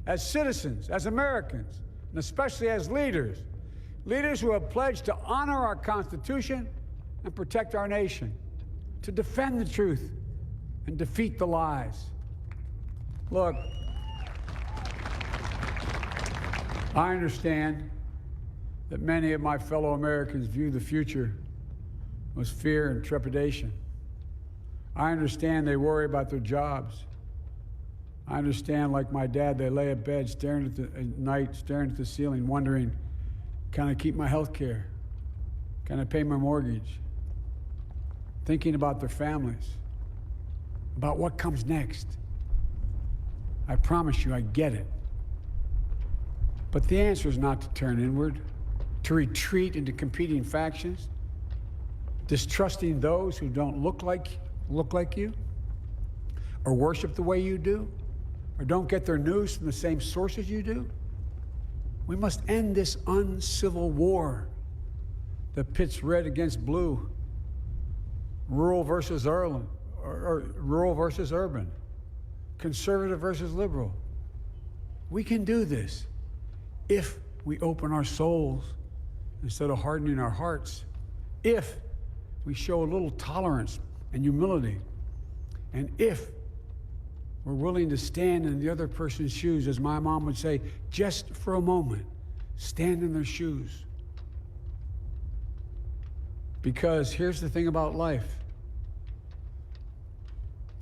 S15: as citizens, as Americans, and especially as leaders. Leaders who have pledged to honor our Constitution and protect our nation, to defend the truth and defeat the lies. Look, I understand that many of my fellow Americans view the future with fear and trepidation. I understand they worry about their jobs. I understand, like my dad, they lay at bed at night, staring at the ceiling, wondering, can I keep my health care? Can I pay my mortgage? Thinking about their families, about what comes next. I promise you, I get it. But the answer is not to turn inward, to retreat into competing factions, distrusting those who don't look like you, or worship the way you do, or don't get their news from the same sources you do. We must end this uncivil war that pits red against blue, rural versus urban, or rural versus urban, conservative versus liberal. We can do this if we open our souls instead of hardening our hearts, if we show a little tolerance and humility, and if we're willing to stand in the other person's shoes, as my mom would say, just for a moment, stand in their shoes. Because here's the thing about life.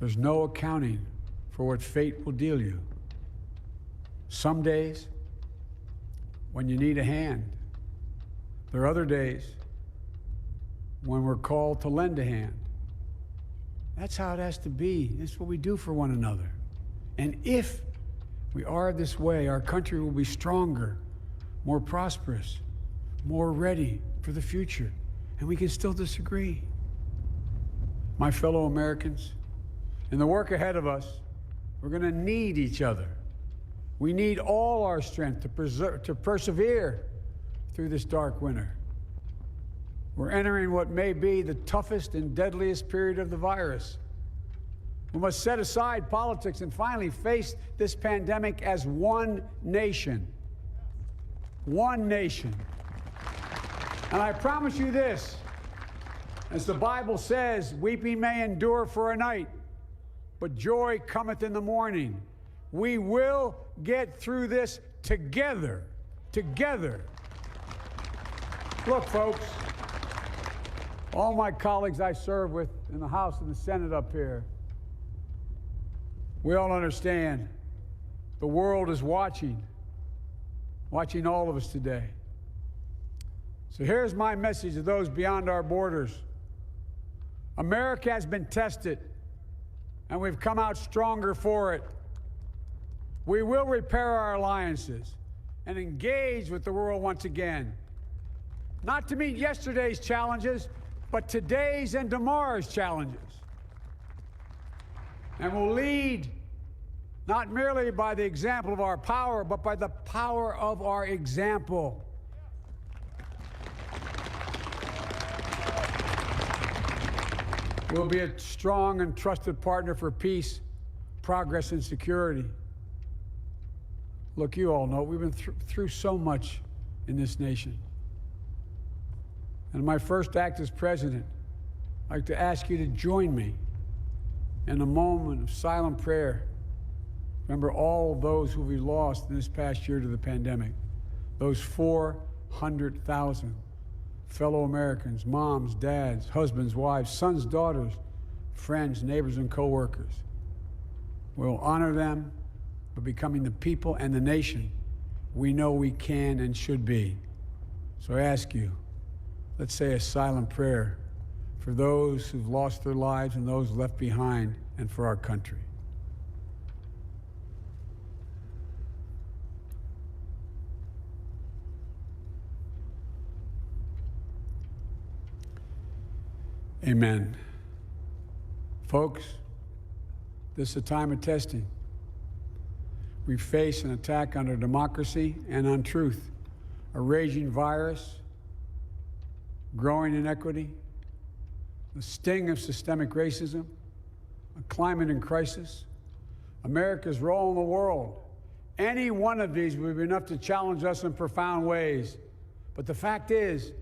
S15: There's no accounting for what fate will deal you. Some days, when you need a hand. There are other days when we're called to lend a hand. That's how it has to be. That's what we do for one another. And if we are this way, our country will be stronger, more prosperous, more ready for the future. And we can still disagree. My fellow Americans, in the work ahead of us, we're going to need each other. We need all our strength to persevere through this dark winter. We're entering what may be the toughest and deadliest period of the virus. We must set aside politics and finally face this pandemic as one nation. One nation. And I promise you this, as the Bible says, weeping may endure for a night, but joy cometh in the morning. We will get through this together. Together. Look, folks, all my colleagues I serve with in the House and the Senate up here, we all understand the world is watching all of us today. So here's my message to those beyond our borders. America has been tested, and we've come out stronger for it. We will repair our alliances and engage with the world once again, not to meet yesterday's challenges, but today's and tomorrow's challenges. And we'll lead not merely by the example of our power, but by the power of our example. We'll be a strong and trusted partner for peace, progress, and security. Look, you all know we've been through so much in this nation. And in my first act as president, I'd like to ask you to join me in a moment of silent prayer. Remember all those who we lost in this past year to the pandemic. Those 400,000 fellow Americans, moms, dads, husbands, wives, sons, daughters, friends, neighbors, and co-workers. We'll honor them by becoming the people and the nation we know we can and should be. So I ask you, let's say a silent prayer for those who've lost their lives and those left behind, and for our country. Amen. Folks, this is a time of testing. We face an attack on our democracy and on truth, a raging virus, growing inequity, the sting of systemic racism, a climate in crisis, America's role in the world. Any one of these would be enough to challenge us in profound ways. But the fact is,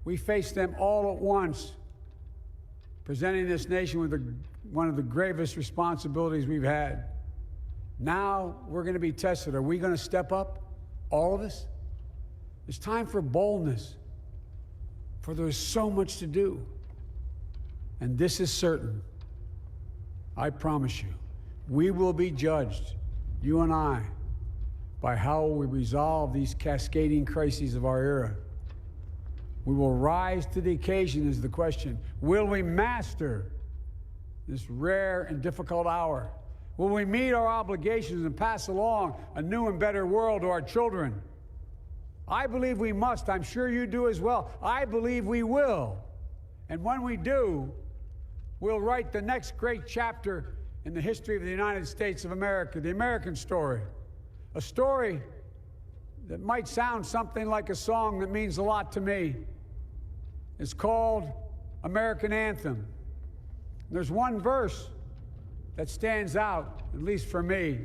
S15: we face them all at once, presenting this nation with one of the gravest responsibilities we've had. Now we're going to be tested. Are we going to step up, all of us, It's time for boldness, for there is so much to do. And this is certain. I promise you, we will be judged, you and I, by how we resolve these cascading crises of our era. We will rise to the occasion is the question. Will we master this rare and difficult hour? Will we meet our obligations and pass along a new and better world to our children? I believe we must. I'm sure you do as well. I believe we will. And when we do, we'll write the next great chapter in the history of the United States of America, the American story. A story that might sound something like a song that means a lot to me. It's called American Anthem. There's one verse that stands out, at least for me,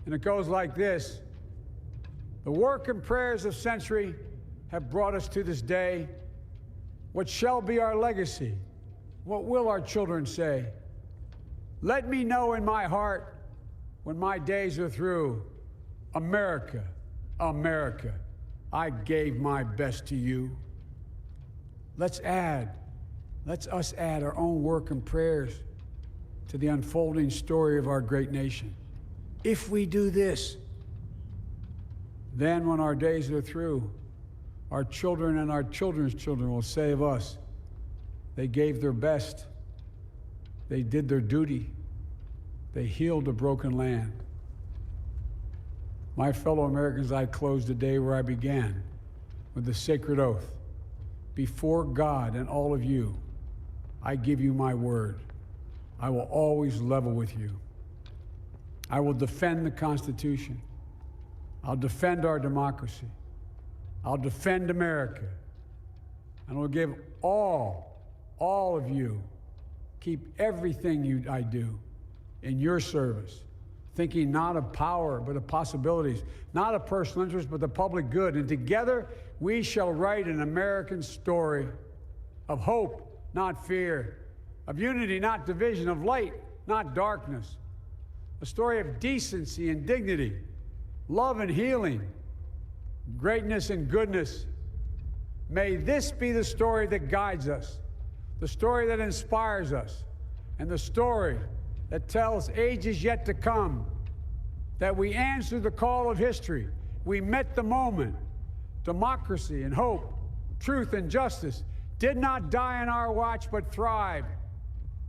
S15: and it goes like this. The work and prayers of century have brought us to this day. What shall be our legacy? What will our children say? Let me know in my heart when my days are through. America, America, I gave my best to you. Let's us add our own work and prayers to the unfolding story of our great nation. If we do this, then when our days are through, our children and our children's children will say of us, they gave their best, they did their duty, they healed a broken land. My fellow Americans, I close the day where I began, with the sacred oath. Before God and all of you, I give you my word. I will always level with you. I will defend the Constitution. I'll defend our democracy. I'll defend America. And I'll give all of you, keep everything I do in your service, thinking not of power, but of possibilities, not of personal interest, but the public good. And together, we shall write an American story of hope, not fear, of unity, not division, of light, not darkness, a story of decency and dignity, love and healing, greatness and goodness. May this be the story that guides us, the story that inspires us, and the story that tells ages yet to come that we answered the call of history. We met the moment. Democracy and hope, truth and justice did not die on our watch, but thrived.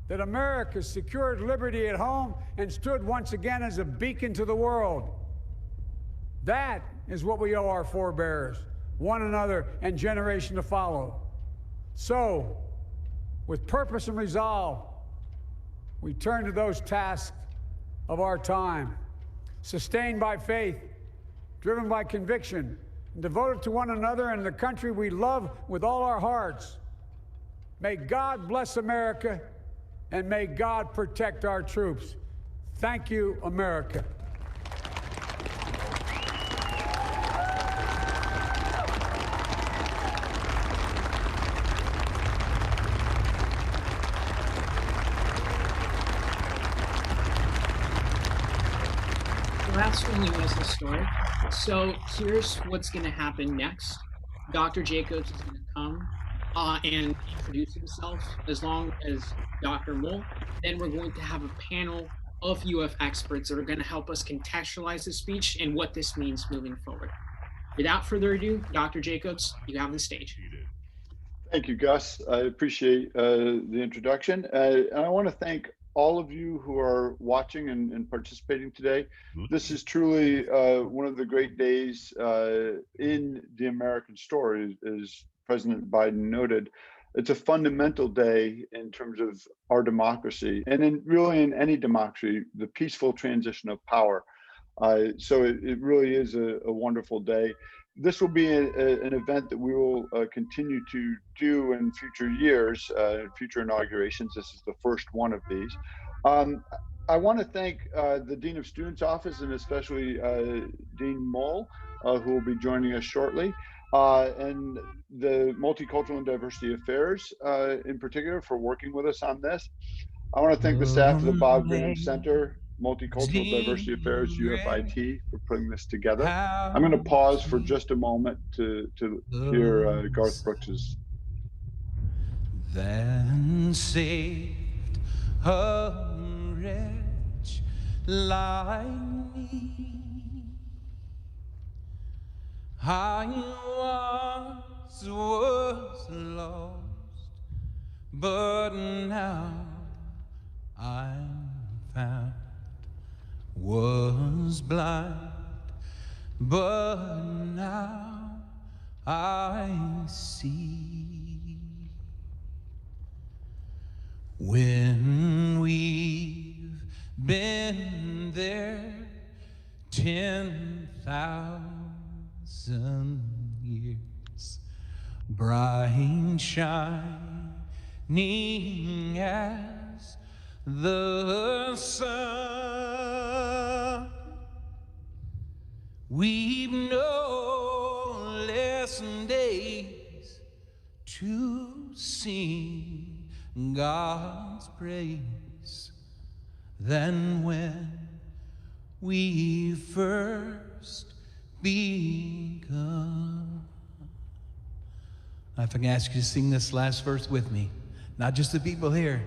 S15: That America secured liberty at home and stood once again as a beacon to the world. That is what we owe our forebears, one another, and generation to follow. So, with purpose and resolve, we turn to those tasks of our time, sustained by faith, driven by conviction, and devoted to one another and the country we love with all our hearts. May God bless America, and may God protect our troops. Thank you, America.
S1: That certainly was the story. So here's what's going to happen next. Dr. Jacobs is going to come and introduce himself, as long as Dr. Mole. Then we're going to have a panel of UF experts that are going to help us contextualize the speech and what this means moving forward. Without further ado, Dr. Jacobs, you have the stage.
S4: Thank you, Gus. I appreciate the introduction. And I want to thank all of you who are watching and participating today. This is truly one of the great days in the American story, as President Biden noted. It's a fundamental day in terms of our democracy, and really in any democracy, the peaceful transition of power. So it really is a wonderful day. This will be an event that we will continue to do in future years, future inaugurations. This is the first one of these. I want to thank the Dean of Students Office, and especially Dean Mull, who will be joining us shortly, and the Multicultural and Diversity Affairs in particular for working with us on this. I want to thank the staff of the Bob Graham Center Multicultural Diversity Affairs, UFIT, for putting this together. I'm going to pause for just a moment to hear Garth Brooks's.
S16: Then saved a wretch like me. I once was lost, but now I'm found. Was blind, but now I see. When we've been there 10,000 years, bright shining as the sun, we've no less days to sing God's praise than when we first begun. If I can ask you to sing this last verse with me, not just the people here,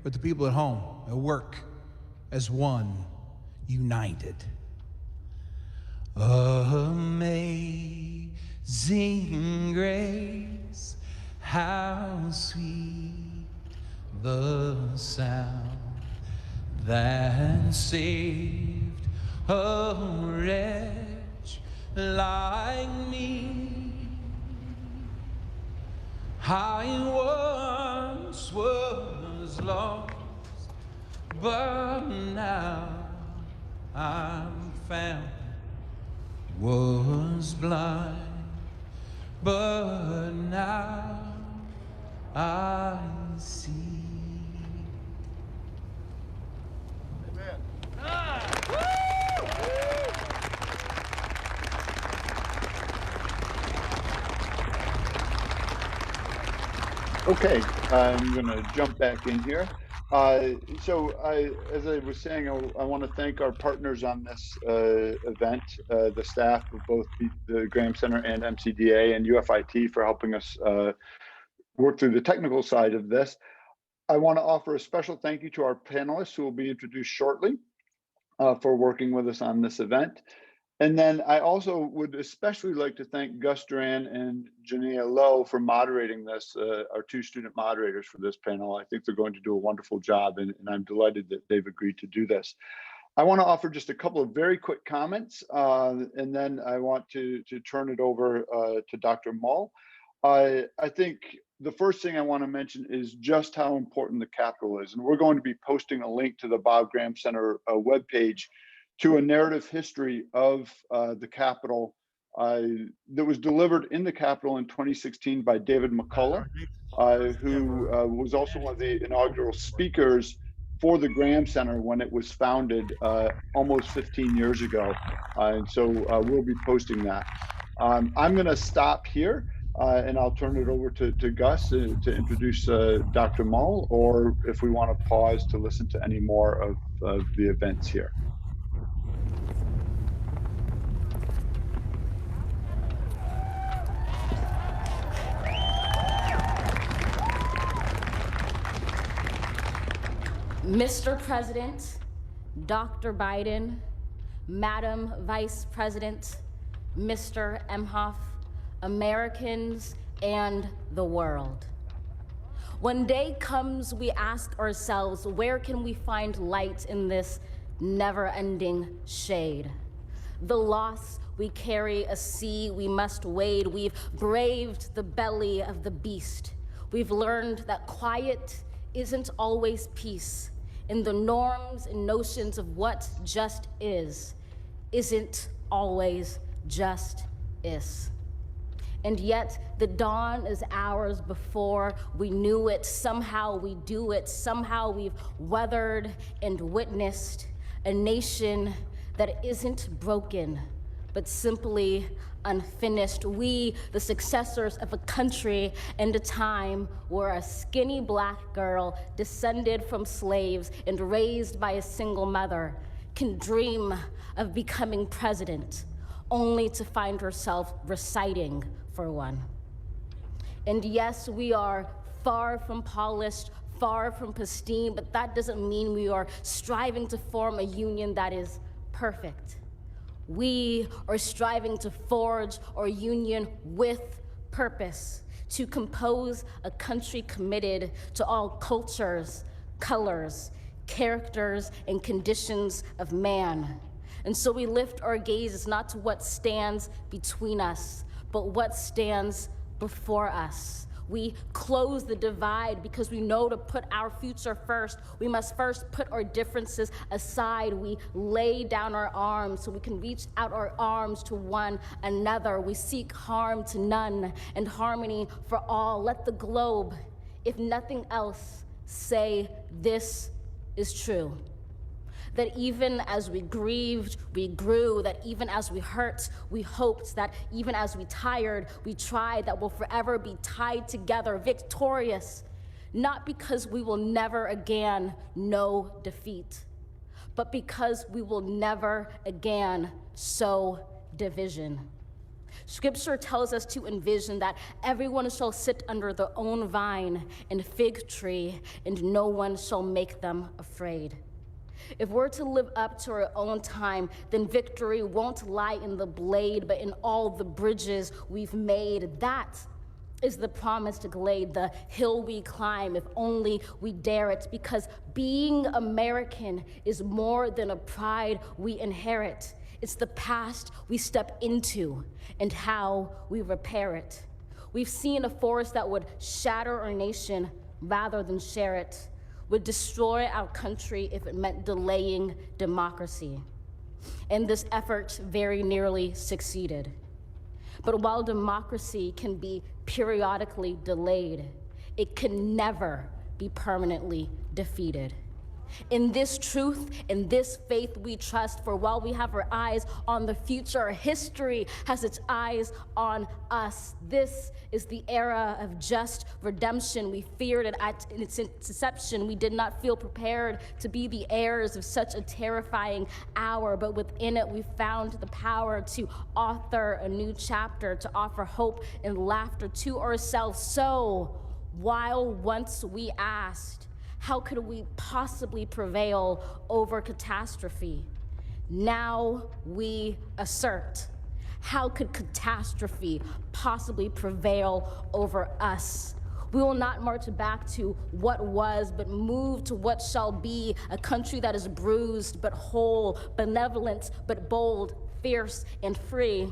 S16: but the people at home, at work, as one, united. Amazing grace, how sweet the sound that saved a wretch like me. I once was lost, but now I'm found. Was blind, but now I see.
S4: Amen. Okay, I'm going to jump back in here. As I was saying, I want to thank our partners on this event, the staff of both the Graham Center and MCDA and UFIT for helping us work through the technical side of this. I want to offer a special thank you to our panelists who will be introduced shortly for working with us on this event. And then I also would especially like to thank Gus Duran and Jania Lowe for moderating this, our two student moderators for this panel. I think they're going to do a wonderful job, and I'm delighted that they've agreed to do this. I want to offer just a couple of very quick comments, and then I want to turn it over to Dr. Mull. I think the first thing I want to mention is just how important the Capitol is. And we're going to be posting a link to the Bob Graham Center webpage to a narrative history of the Capitol that was delivered in the Capitol in 2016 by David McCullough, who was also one of the inaugural speakers for the Graham Center when it was founded almost 15 years ago. And so we'll be posting that. I'm going to stop here. And I'll turn it over to Gus to introduce Dr. Mull, or if we want to pause to listen to any more of the events here.
S17: Mr. President, Dr. Biden, Madam Vice President, Mr. Emhoff, Americans, and the world. When day comes, we ask ourselves, where can we find light in this never-ending shade? The loss we carry, a sea we must wade. We've braved the belly of the beast. We've learned that quiet isn't always peace, and the norms and notions of what just isn't always just is. And yet the dawn is ours before we knew it. Somehow we do it. Somehow we've weathered and witnessed a nation that isn't broken, but simply unfinished. We, the successors of a country and a time where a skinny black girl descended from slaves and raised by a single mother can dream of becoming president only to find herself reciting for one. And yes, we are far from polished, far from pristine, but that doesn't mean we are striving to form a union that is perfect. We are striving to forge our union with purpose, to compose a country committed to all cultures, colors, characters, and conditions of man. And so we lift our gazes not to what stands between us, but what stands before us. We close the divide because we know to put our future first, we must first put our differences aside. We lay down our arms so we can reach out our arms to one another. We seek harm to none and harmony for all. Let the globe, if nothing else, say this is true. That even as we grieved, we grew, that even as we hurt, we hoped, that even as we tired, we tried, that we'll forever be tied together, victorious, not because we will never again know defeat, but because we will never again sow division. Scripture tells us to envision that everyone shall sit under their own vine and fig tree, and no one shall make them afraid. If we're to live up to our own time, then victory won't lie in the blade, but in all the bridges we've made. That is the promised glade, the hill we climb, if only we dare it, because being American is more than a pride we inherit. It's the past we step into and how we repair it. We've seen a force that would shatter our nation rather than share it, would destroy our country if it meant delaying democracy. And this effort very nearly succeeded. But while democracy can be periodically delayed, it can never be permanently defeated. In this truth, in this faith we trust, for while we have our eyes on the future, history has its eyes on us. This is the era of just redemption. We feared it at its inception. We did not feel prepared to be the heirs of such a terrifying hour, but within it we found the power to author a new chapter, to offer hope and laughter to ourselves. So, while once we asked, how could we possibly prevail over catastrophe? Now we assert, how could catastrophe possibly prevail over us? We will not march back to what was, but move to what shall be, a country that is bruised but whole, benevolent but bold, fierce and free.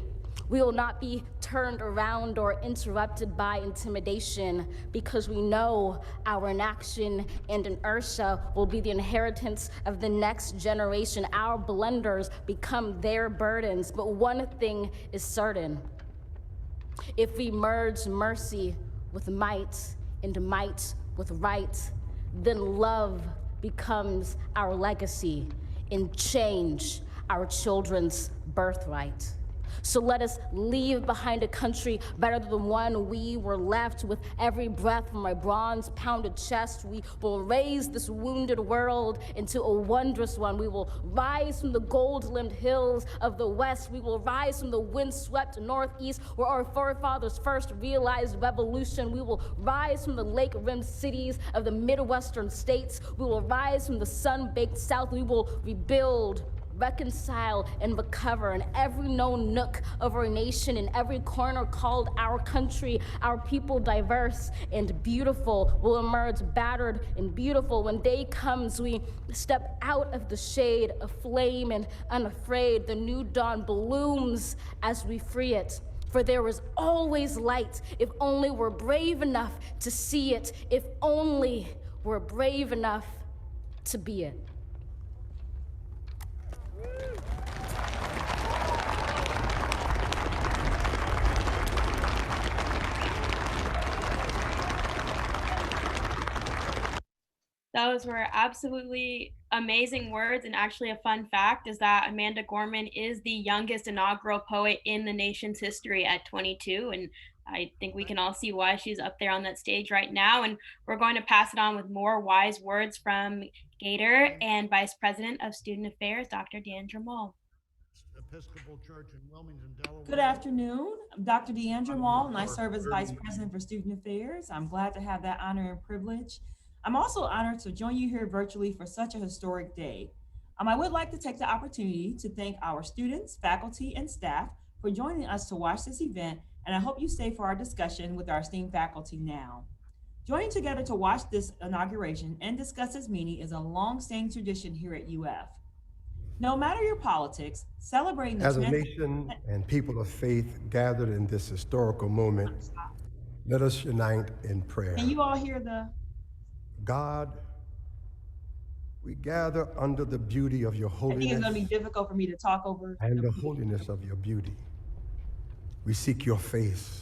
S17: We will not be turned around or interrupted by intimidation, because we know our inaction and inertia will be the inheritance of the next generation. Our blunders become their burdens. But one thing is certain: if we merge mercy with might and might with right, then love becomes our legacy and change our children's birthright. So let us leave behind a country better than the one we were left. With every breath from my bronze-pounded chest, we will raise this wounded world into a wondrous one. We will rise from the gold-limbed hills of the West. We will rise from the wind-swept Northeast, where our forefathers first realized revolution. We will rise from the lake-rimmed cities of the Midwestern states. We will rise from the sun-baked South. We will rebuild, reconcile, and recover in every known nook of our nation, in every corner called our country. Our people, diverse and beautiful, will emerge battered and beautiful. When day comes, we step out of the shade, aflame and unafraid. The new dawn blooms as we free it. For there is always light, if only we're brave enough to see it, if only we're brave enough to be it.
S2: Those were absolutely amazing words, and actually a fun fact is that Amanda Gorman is the youngest inaugural poet in the nation's history at 22, and I think we can all see why she's up there on that stage right now. And we're going to pass it on with more wise words from Gator and Vice President of Student Affairs, Dr. Deandra Mull.
S6: Episcopal Church in Wilmington, Delaware.
S18: Good afternoon. I'm Dr. Deandra Mull, and I serve as Vice President for Student Affairs. I'm glad to have that honor and privilege. I'm also honored to join you here virtually for such a historic day. I would like to take the opportunity to thank our students, faculty, and staff for joining us to watch this event, and I hope you stay for our discussion with our esteemed faculty now. Joining together to watch this inauguration and discuss its meaning is a long-standing tradition here at UF. No matter your politics, celebrating the—
S19: As a nation and people of faith gathered in this historical moment, let us unite in prayer.
S18: Can you all hear the—
S19: God, we gather under the beauty of your
S18: I think it's
S19: holiness
S18: going to be difficult for me to talk over.
S19: and the holiness of your beauty. We seek your face.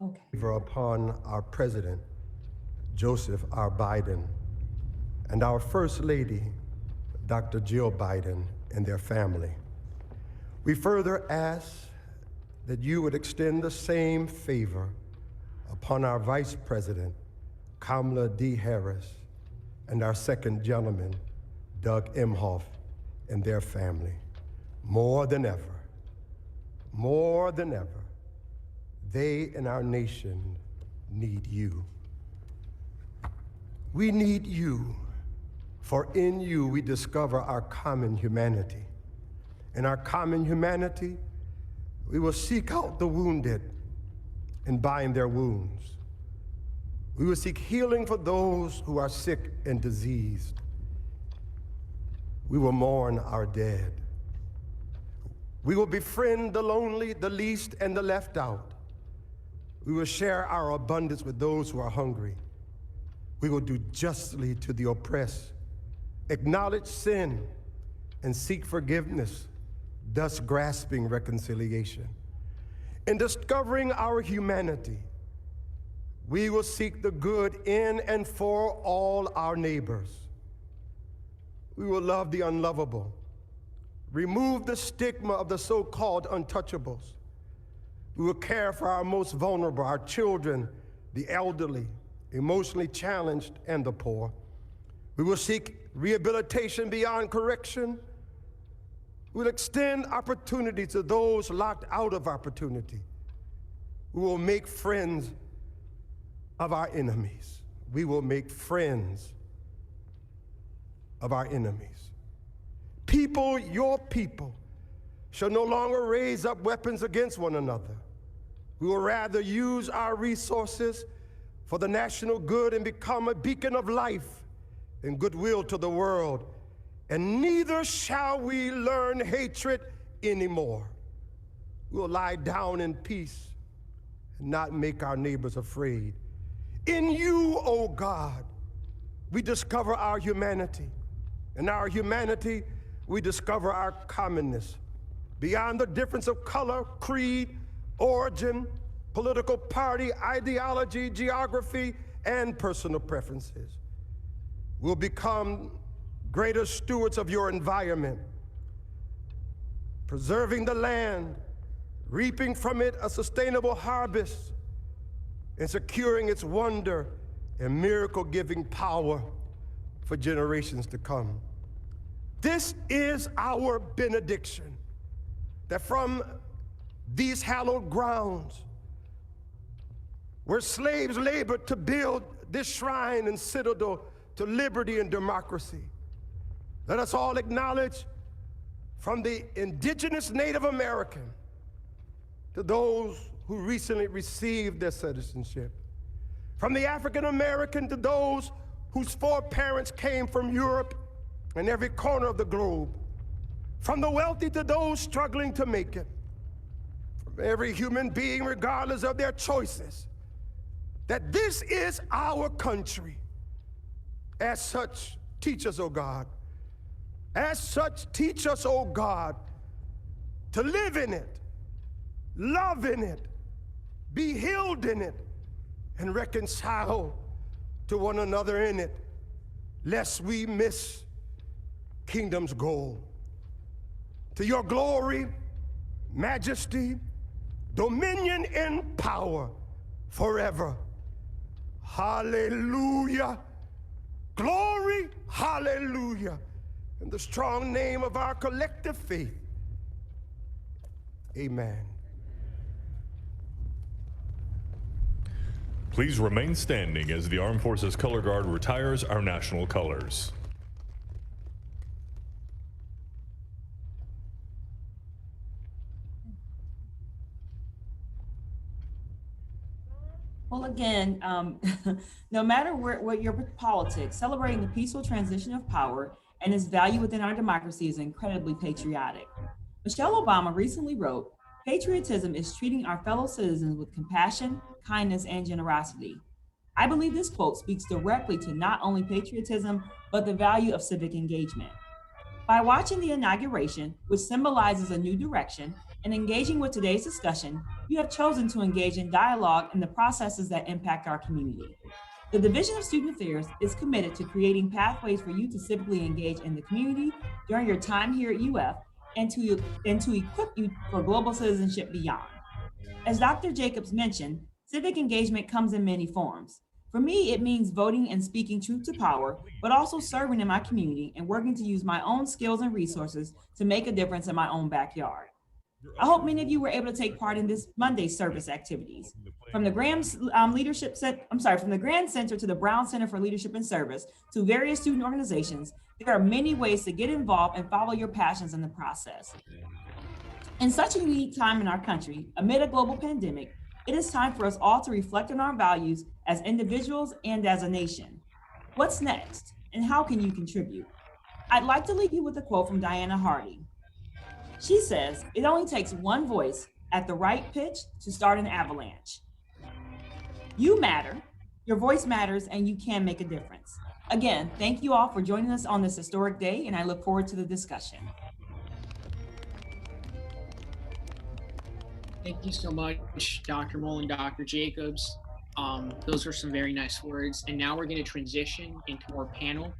S18: Okay.
S19: Favor upon our President, Joseph R. Biden, and our First Lady, Dr. Jill Biden, and their family. We further ask that you would extend the same favor upon our Vice President, Kamala D. Harris, and our second gentleman, Doug Emhoff, and their family. More than ever, they and our nation need you. We need you, for in you we discover our common humanity. In our common humanity, we will seek out the wounded and bind their wounds. We will seek healing for those who are sick and diseased. We will mourn our dead. We will befriend the lonely, the least, and the left out. We will share our abundance with those who are hungry. We will do justly to the oppressed, acknowledge sin, and seek forgiveness, thus grasping reconciliation. In discovering our humanity, we will seek the good in and for all our neighbors. We will love the unlovable, remove the stigma of the so-called untouchables. We will care for our most vulnerable, our children, the elderly, emotionally challenged, and the poor. We will seek rehabilitation beyond correction. We will extend opportunity to those locked out of opportunity. We will make friends of our enemies. We will make friends of our enemies. People, your people, shall no longer raise up weapons against one another. We will rather use our resources for the national good and become a beacon of life and goodwill to the world. And neither shall we learn hatred anymore. We will lie down in peace and not make our neighbors afraid. In you, O God, we discover our humanity. In our humanity, we discover our commonness. Beyond the difference of color, creed, origin, political party, ideology, geography, and personal preferences. We'll become greater stewards of your environment, preserving the land, reaping from it a sustainable harvest, and securing its wonder and miracle-giving power for generations to come. This is our benediction, that from these hallowed grounds, where slaves labored to build this shrine and citadel to liberty and democracy, let us all acknowledge, from the indigenous Native American to those who recently received their citizenship, from the African American to those whose foreparents came from Europe and every corner of the globe, from the wealthy to those struggling to make it, from every human being regardless of their choices, that this is our country. As such, teach us, O God. As such, teach us, O God, to live in it, love in it, be healed in it, and reconcile to one another in it. lest we miss kingdom's goal. To your glory, majesty, dominion, and power forever. Hallelujah. Glory, hallelujah. In the strong name of our collective faith. Amen.
S3: Please remain standing as the Armed Forces Color Guard retires our national colors.
S18: Well, again, no matter what your politics, celebrating the peaceful transition of power and its value within our democracy is incredibly patriotic. Michelle Obama recently wrote, "Patriotism is treating our fellow citizens with compassion, kindness, and generosity." I believe this quote speaks directly to not only patriotism, but the value of civic engagement. By watching the inauguration, which symbolizes a new direction, and engaging with today's discussion, you have chosen to engage in dialogue in the processes that impact our community. The Division of Student Affairs is committed to creating pathways for you to civically engage in the community during your time here at UF and to equip you for global citizenship beyond. As Dr. Jacobs mentioned, civic engagement comes in many forms. For me, it means voting and speaking truth to power, but also serving in my community and working to use my own skills and resources to make a difference in my own backyard. I hope many of you were able to take part in this Monday's service activities. From the Grand Center to the Brown Center for Leadership and Service to various student organizations, there are many ways to get involved and follow your passions in the process. In such a unique time in our country, amid a global pandemic, it is time for us all to reflect on our values as individuals and as a nation. What's next, and how can you contribute? I'd like to leave you with a quote from Diana Hardy. She says, "It only takes one voice at the right pitch to start an avalanche." You matter, your voice matters, and you can make a difference. Again, thank you all for joining us on this historic day, and I look forward to the discussion.
S1: Thank you so much, Dr. Moll and Dr. Jacobs. Those are some very nice words. And now we're going to transition into our panel.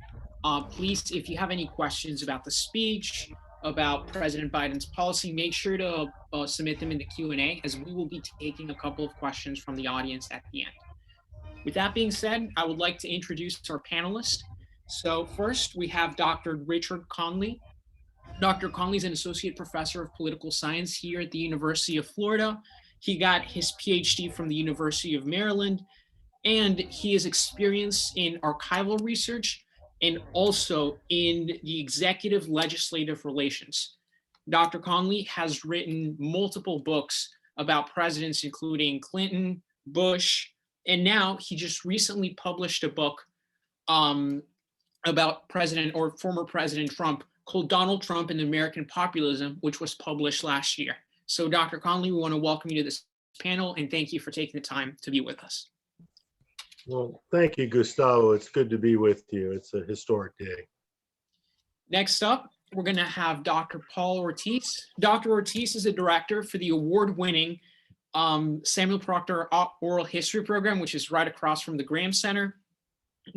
S1: Please, if you have any questions about the speech, about President Biden's policy, make sure to submit them in the Q&A, as we will be taking a couple of questions from the audience at the end. With that being said, I would like to introduce our panelists. So first, we have Dr. Richard Conley. Dr. Conley is an associate professor of political science here at the University of Florida. He got his PhD from the University of Maryland, and he has experience in archival research and also in the executive legislative relations. Dr. Conley has written multiple books about presidents, including Clinton, Bush, and now he just recently published a book about President or former President Trump called Donald Trump and American Populism, which was published last year. So Dr. Conley, we want to welcome you to this panel and thank you for taking the time to be with us.
S20: Well, thank you, Gustavo. It's good to be with you. It's a historic day.
S1: Next up, we're going to have Dr. Paul Ortiz. Dr. Ortiz is the director for the award-winning Samuel Proctor Oral History Program, which is right across from the Graham Center.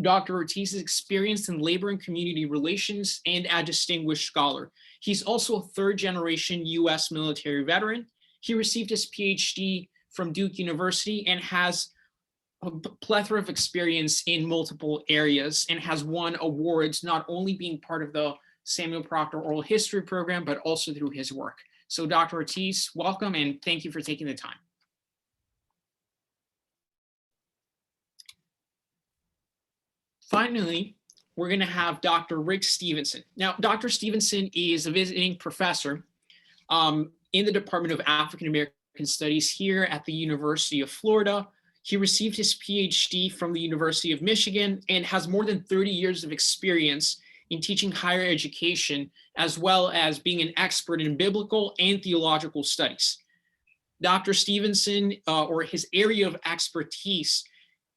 S1: Dr. Ortiz is experienced in labor and community relations and a distinguished scholar. He's also a third-generation U.S. military veteran. He received his PhD from Duke University and has a plethora of experience in multiple areas and has won awards, not only being part of the Samuel Proctor Oral History Program, but also through his work. So Dr. Ortiz, welcome and thank you for taking the time. Finally, we're going to have Dr. Rick Stevenson. Now, Dr. Stevenson is a visiting professor in the Department of African American Studies here at the University of Florida. He received his PhD from the University of Michigan and has more than 30 years of experience in teaching higher education, as well as being an expert in biblical and theological studies. Dr. Stevenson, or his area of expertise,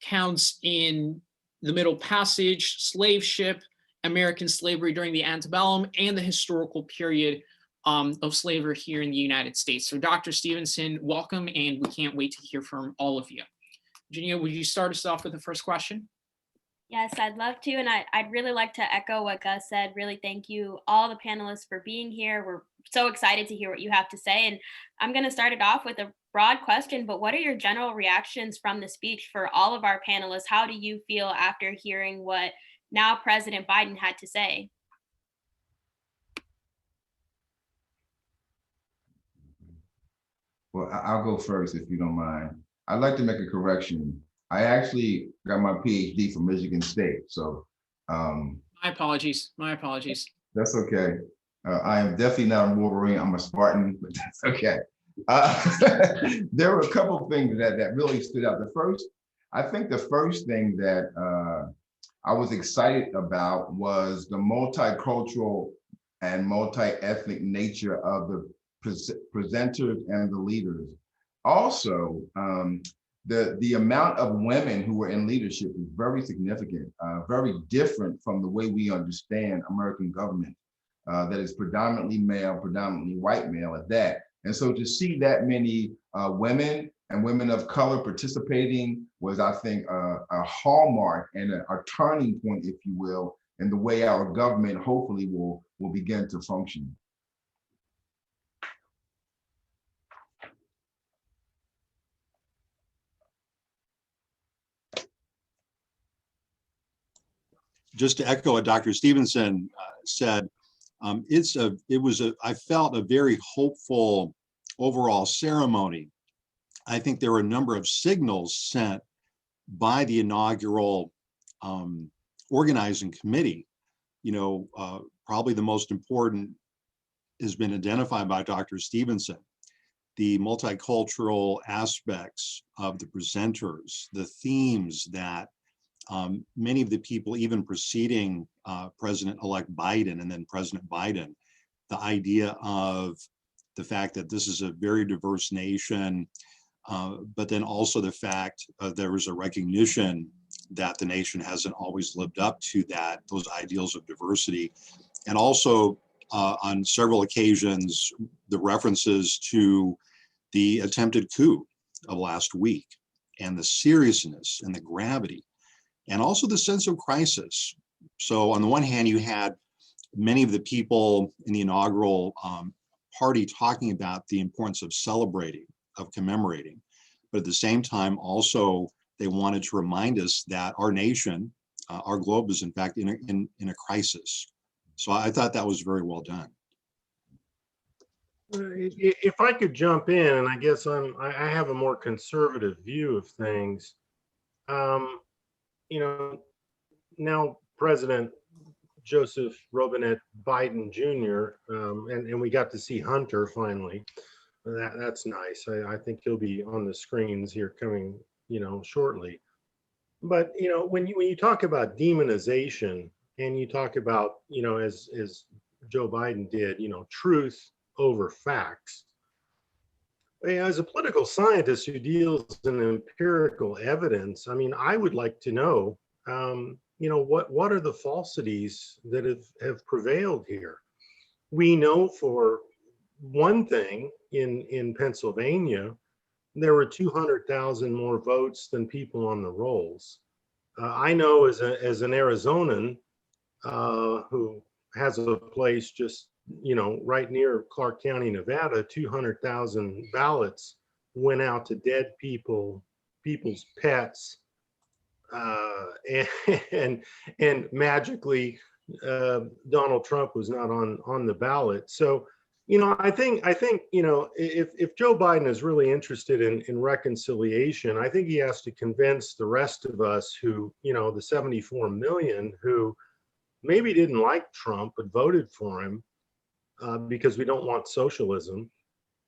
S1: counts in the Middle Passage, slave ship, American slavery during the antebellum, and the historical period of slavery here in the United States. So Dr. Stevenson, welcome, and we can't wait to hear from all of you. Virginia, would you start us off with the first question?
S2: Yes, I'd love to. And I'd really like to echo what Gus said. Really thank you, all the panelists, for being here. We're so excited to hear what you have to say. And I'm going to start it off with a broad question, but what are your general reactions from the speech for all of our panelists? How do you feel after hearing what now President Biden had to say?
S21: Well, I'll go first if you don't mind. I'd like to make a correction. I actually got my PhD from Michigan State, so
S1: My apologies. My apologies.
S21: that's okay. I am definitely not a Wolverine. I'm a Spartan, but that's okay. There were a couple of things that really stood out. I think the first thing that I was excited about was the multicultural and multi-ethnic nature of the presenters and the leaders. Also, the amount of women who were in leadership is very significant, very different from the way we understand American government, that is predominantly male, predominantly white male at that. And so to see that many women and women of color participating was, I think, a hallmark and a turning point, if you will, in the way our government hopefully will begin to function.
S22: Just to echo what Dr. Stevenson said, I felt a very hopeful overall ceremony. I think there were a number of signals sent by the inaugural organizing committee. Probably the most important has been identified by Dr. Stevenson. The multicultural aspects of the presenters, the themes that many of the people, even preceding President-elect Biden and then President Biden, the idea of the fact that this is a very diverse nation, but then also the fact there was a recognition that the nation hasn't always lived up to those ideals of diversity. And also on several occasions, the references to the attempted coup of last week and the seriousness and the gravity, and also the sense of crisis. So on the one hand, you had many of the people in the inaugural party talking about the importance of celebrating, of commemorating, but at the same time, also they wanted to remind us that our nation, our globe is in fact in a crisis. So I thought that was very well done.
S20: If I could jump in, and I guess I have a more conservative view of things. Now President Joseph Robinette Biden Jr. And we got to see Hunter finally. That's nice. I think he'll be on the screens here coming, shortly. But when you talk about demonization and you talk about, as Joe Biden did, truth over facts. As a political scientist who deals in empirical evidence, I would like to know, what are the falsities that have prevailed here? We know for one thing, in Pennsylvania, there were 200,000 more votes than people on the rolls. I know as an Arizonan who has a place just right near Clark County, Nevada, 200,000 ballots went out to dead people's pets, and magically Donald Trump was not on the ballot. So I think if Joe Biden is really interested in reconciliation, I think he has to convince the rest of us who, the 74 million who maybe didn't like Trump but voted for him, because we don't want socialism.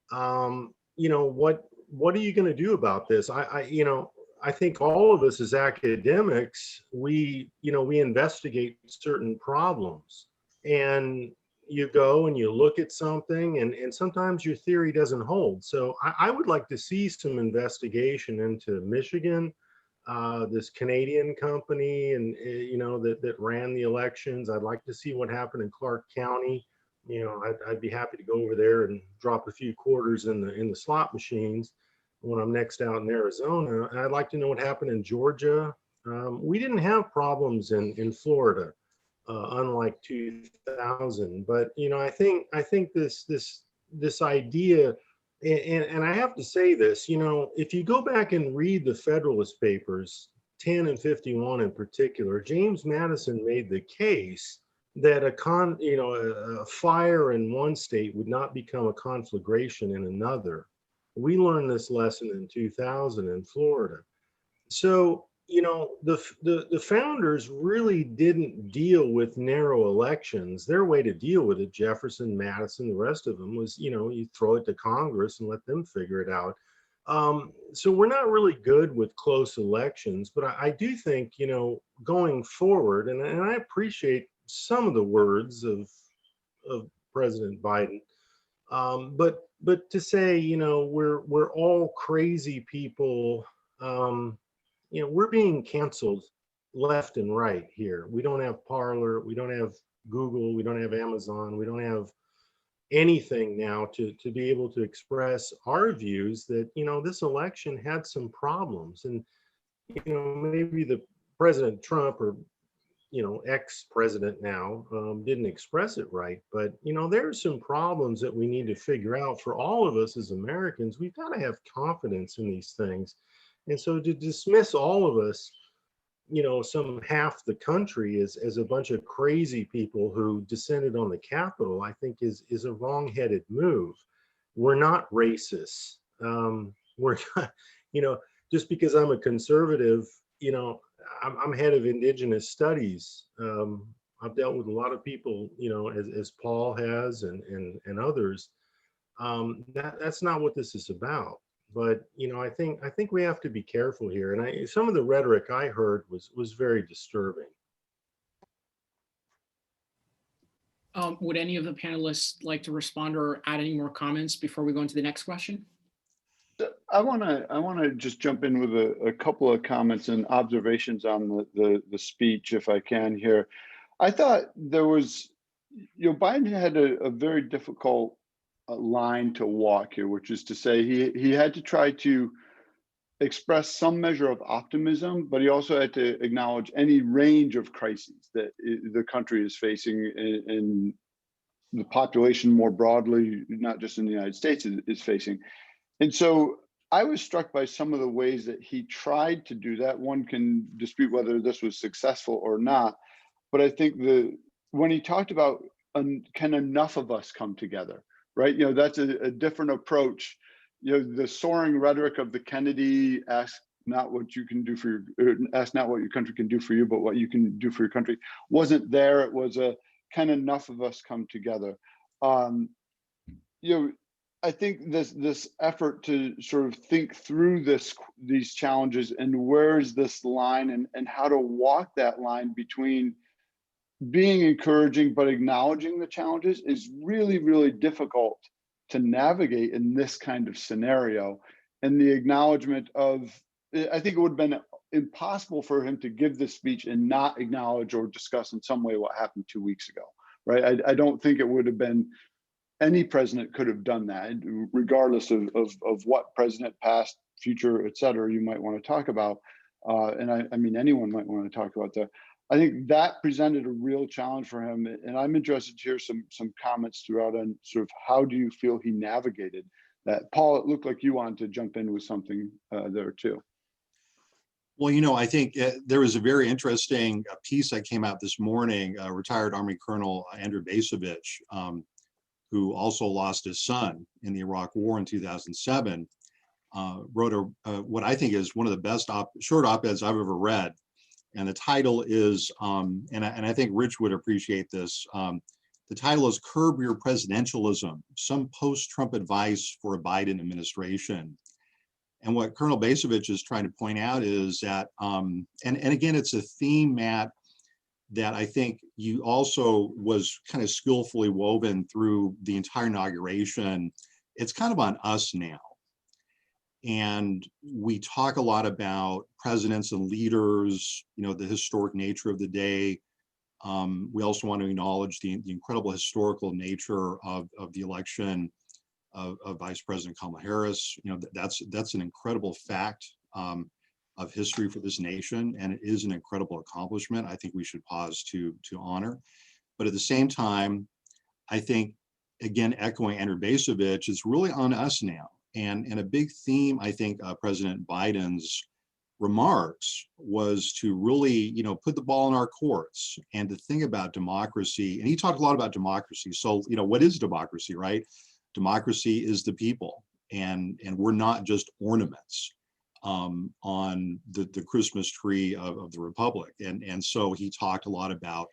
S20: What are you going to do about this? I think all of us as academics, we investigate certain problems, and you go and you look at something, and sometimes your theory doesn't hold. So I would like to see some investigation into Michigan, this Canadian company, and that ran the elections. I'd like to see what happened in Clark County. I'd be happy to go over there and drop a few quarters in the slot machines when I'm next out in Arizona. And I'd like to know what happened in Georgia We didn't have problems in Florida, unlike 2000. But I think this idea, and I have to say this, if you go back and read the Federalist Papers, 10 and 51 in particular, James Madison made the case that a fire in one state would not become a conflagration in another. We learned this lesson in 2000 in Florida. So, the founders really didn't deal with narrow elections. Their way to deal with it, Jefferson, Madison, the rest of them, was, you throw it to Congress and let them figure it out. So we're not really good with close elections, but I do think, going forward, and I appreciate some of the words of President Biden, but to say, we're all crazy people, we're being canceled left and right here. We don't have Parler, we don't have Google, we don't have Amazon, we don't have anything now to be able to express our views that, this election had some problems. And, maybe the President Trump or, ex-president now didn't express it right. But, there's some problems that we need to figure out for all of us as Americans. We've got to have confidence in these things. And so to dismiss all of us, some half the country as a bunch of crazy people who descended on the Capitol, I think is a wrong-headed move. We're not racists. We're not, just because I'm a conservative, I'm head of Indigenous Studies. I've dealt with a lot of people, as Paul has and others. That's not what this is about. But I think we have to be careful here. And some of the rhetoric I heard was very disturbing.
S1: Would any of the panelists like to respond or add any more comments before we go into the next question?
S4: I want to just jump in with a couple of comments and observations on the speech, if I can here. I thought there was, Biden had a very difficult line to walk here, which is to say he had to try to express some measure of optimism, but he also had to acknowledge any range of crises that the country is facing, and the population more broadly, not just in the United States, is facing. And so I was struck by some of the ways that he tried to do that. One can dispute whether this was successful or not, but I think when he talked about can enough of us come together, right? That's a different approach. The soaring rhetoric of the Kennedy ask not what you can do for ask not what your country can do for you, but what you can do for your country wasn't there. It was a can enough of us come together. I think this effort to sort of think through these challenges and where's this line and how to walk that line between being encouraging but acknowledging the challenges is really, really difficult to navigate in this kind of scenario. And the acknowledgement of, I think it would have been impossible for him to give this speech and not acknowledge or discuss in some way what happened 2 weeks ago, right? I don't think it would have been, any president could have done that, regardless of what president, past, future, et cetera, you might want to talk about. And I mean, anyone might want to talk about that. I think that presented a real challenge for him, and I'm interested to hear some comments throughout on sort of how do you feel he navigated that. Paul, it looked like you wanted to jump in with something there too.
S22: Well, I think there was a very interesting piece that came out this morning. Retired Army Colonel Andrew Basovich, who also lost his son in the Iraq War in 2007, wrote what I think is one of the best short op-eds I've ever read. And the title is, and I think Rich would appreciate this, the title is Curb Your Presidentialism, Some Post-Trump Advice for a Biden Administration. And what Colonel Basovich is trying to point out is that, and again, it's a theme, Matt, that I think you also was kind of skillfully woven through the entire inauguration. It's kind of on us now. And we talk a lot about presidents and leaders, the historic nature of the day. We also want to acknowledge the incredible historical nature of the election of Vice President Kamala Harris. That's an incredible fact. of history for this nation, and it is an incredible accomplishment. I think we should pause to honor. But at the same time, I think, again, echoing Andrew Bacevich, it's really on us now. And a big theme, I think, President Biden's remarks was to really, put the ball in our courts and to think about democracy. And he talked a lot about democracy. So, what is democracy, right? Democracy is the people, and we're not just ornaments on the Christmas tree of the Republic. And so he talked a lot about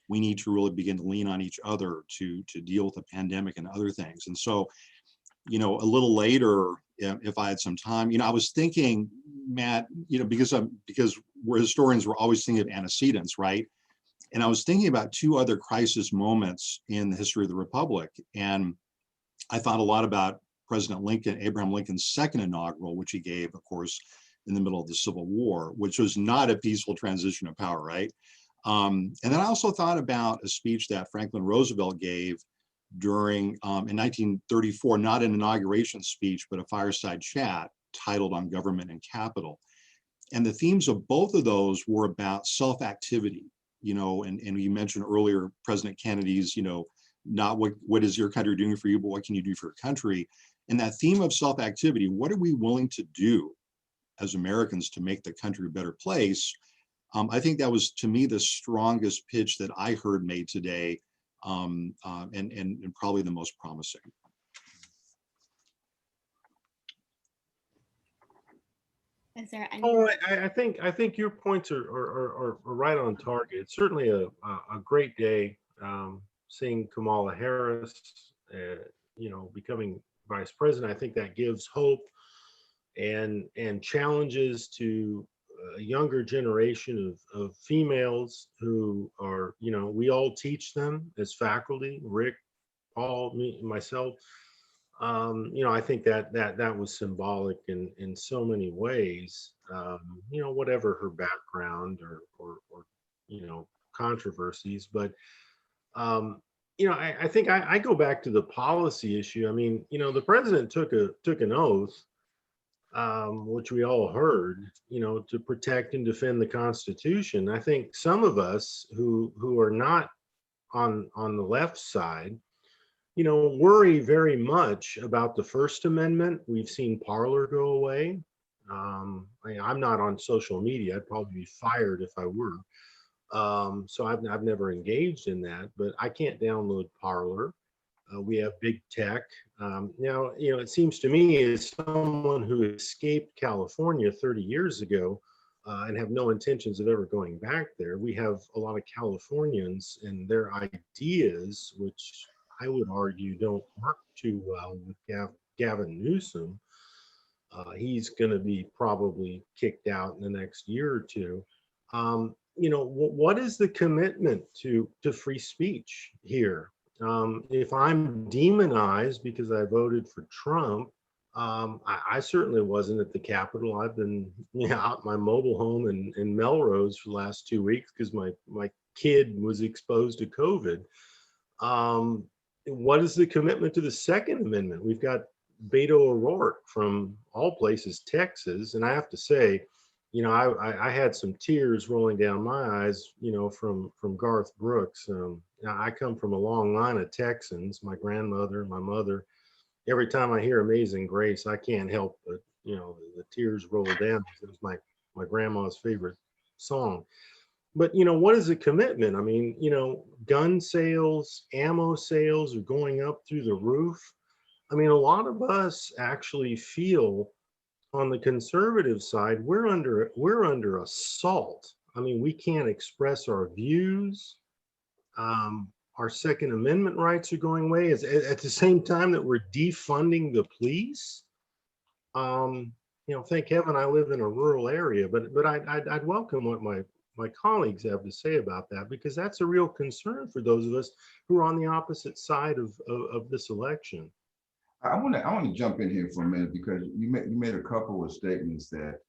S22: we need to really begin to lean on each other to deal with the pandemic and other things. And so, a little later, if I had some time, I was thinking, Matt, because we're historians, we're always thinking of antecedents, right? And I was thinking about two other crisis moments in the history of the Republic. And I thought a lot about President Lincoln, Abraham Lincoln's second inaugural, which he gave, of course, in the middle of the Civil War, which was not a peaceful transition of power, right? And then I also thought about a speech that Franklin Roosevelt gave during, in 1934, not an inauguration speech, but a fireside chat titled On Government and Capital. And the themes of both of those were about self-activity, and you mentioned earlier President Kennedy's, not what is your country doing for you, but what can you do for your country? And that theme of self-activity, what are we willing to do as Americans to make the country a better place? I think that was, to me, the strongest pitch that I heard made today, and probably the most promising.
S2: Is there any?
S20: Oh, I think your points are right on target. It's certainly a great day, seeing Kamala Harris, becoming vice president. I think that gives hope and challenges to a younger generation of females who are, we all teach them as faculty, Rick, Paul, me, myself. I think that was symbolic in so many ways, whatever her background or controversies. But, I think I go back to the policy issue. I mean, the president took an oath, which we all heard, to protect and defend the Constitution. I think some of us who are not on the left side, worry very much about the First Amendment. We've seen Parler go away. I'm not on social media. I'd probably be fired if I were. So I've never engaged in that, but I can't download Parler. We have big tech. Now, it seems to me as someone who escaped California 30 years ago and have no intentions of ever going back there, we have a lot of Californians and their ideas, which I would argue don't work too well with Gavin Newsom. He's going to be probably kicked out in the next year or two. What is the commitment to free speech here? If I'm demonized because I voted for Trump, I certainly wasn't at the Capitol. I've been out my mobile home in Melrose for the last 2 weeks because my kid was exposed to COVID. What is the commitment to the Second Amendment? We've got Beto O'Rourke from all places, Texas. And I have to say, I had some tears rolling down my eyes, from Garth Brooks. I come from a long line of Texans, my grandmother, my mother. Every time I hear Amazing Grace, I can't help but, the tears roll down. It was my grandma's favorite song. But, what is the commitment? I mean, gun sales, ammo sales are going up through the roof. I mean, a lot of us actually feel on the conservative side, we're under assault. I mean, we can't express our views. Our Second Amendment rights are going away. At the same time that we're defunding the police. Thank heaven I live in a rural area, but I'd welcome what my colleagues have to say about that, because that's a real concern for those of us who are on the opposite side of this election.
S21: I want to jump in here for a minute, because you made a couple of statements that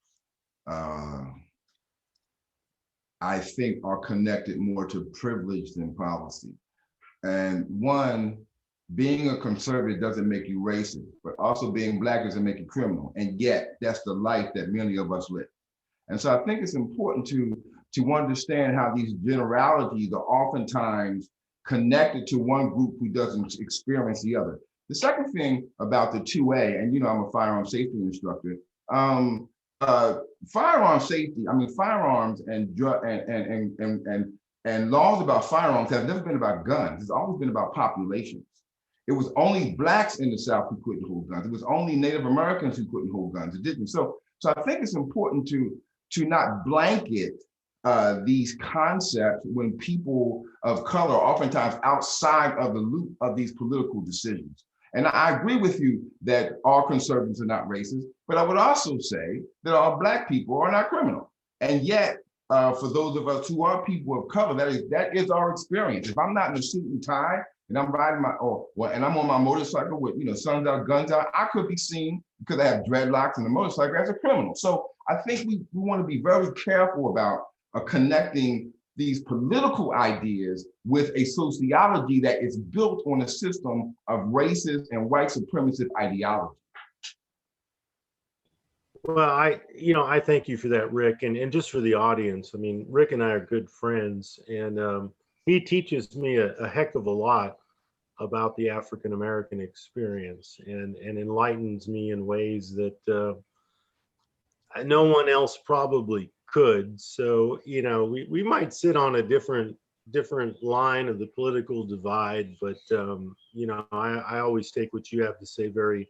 S21: I think are connected more to privilege than policy. And one, being a conservative doesn't make you racist, but also being Black doesn't make you criminal. And yet that's the life that many of us live. And so I think it's important to understand how these generalities are oftentimes connected to one group who doesn't experience the other. The second thing about the 2A, and I'm a firearm safety instructor, firearm safety, firearms and laws about firearms have never been about guns. It's always been about populations. It was only Blacks in the South who couldn't hold guns. It was only Native Americans who couldn't hold guns. It didn't. So I think it's important to not blanket these concepts when people of color are oftentimes outside of the loop of these political decisions. And I agree with you that all conservatives are not racist, but I would also say that all Black people are not criminal. And yet, for those of us who are people of color, that is our experience. If I'm not in a suit and tie and I'm riding and I'm on my motorcycle with suns out, guns out, I could be seen because I have dreadlocks and a motorcycle as a criminal. So I think we want to be very careful about connecting these political ideas with a sociology that is built on a system of racist and white supremacist ideology.
S20: Well, I thank you for that, Rick, and just for the audience. Rick and I are good friends, and he teaches me a heck of a lot about the African American experience, and enlightens me in ways that no one else probably could. So we might sit on a different line of the political divide, but I always take what you have to say very,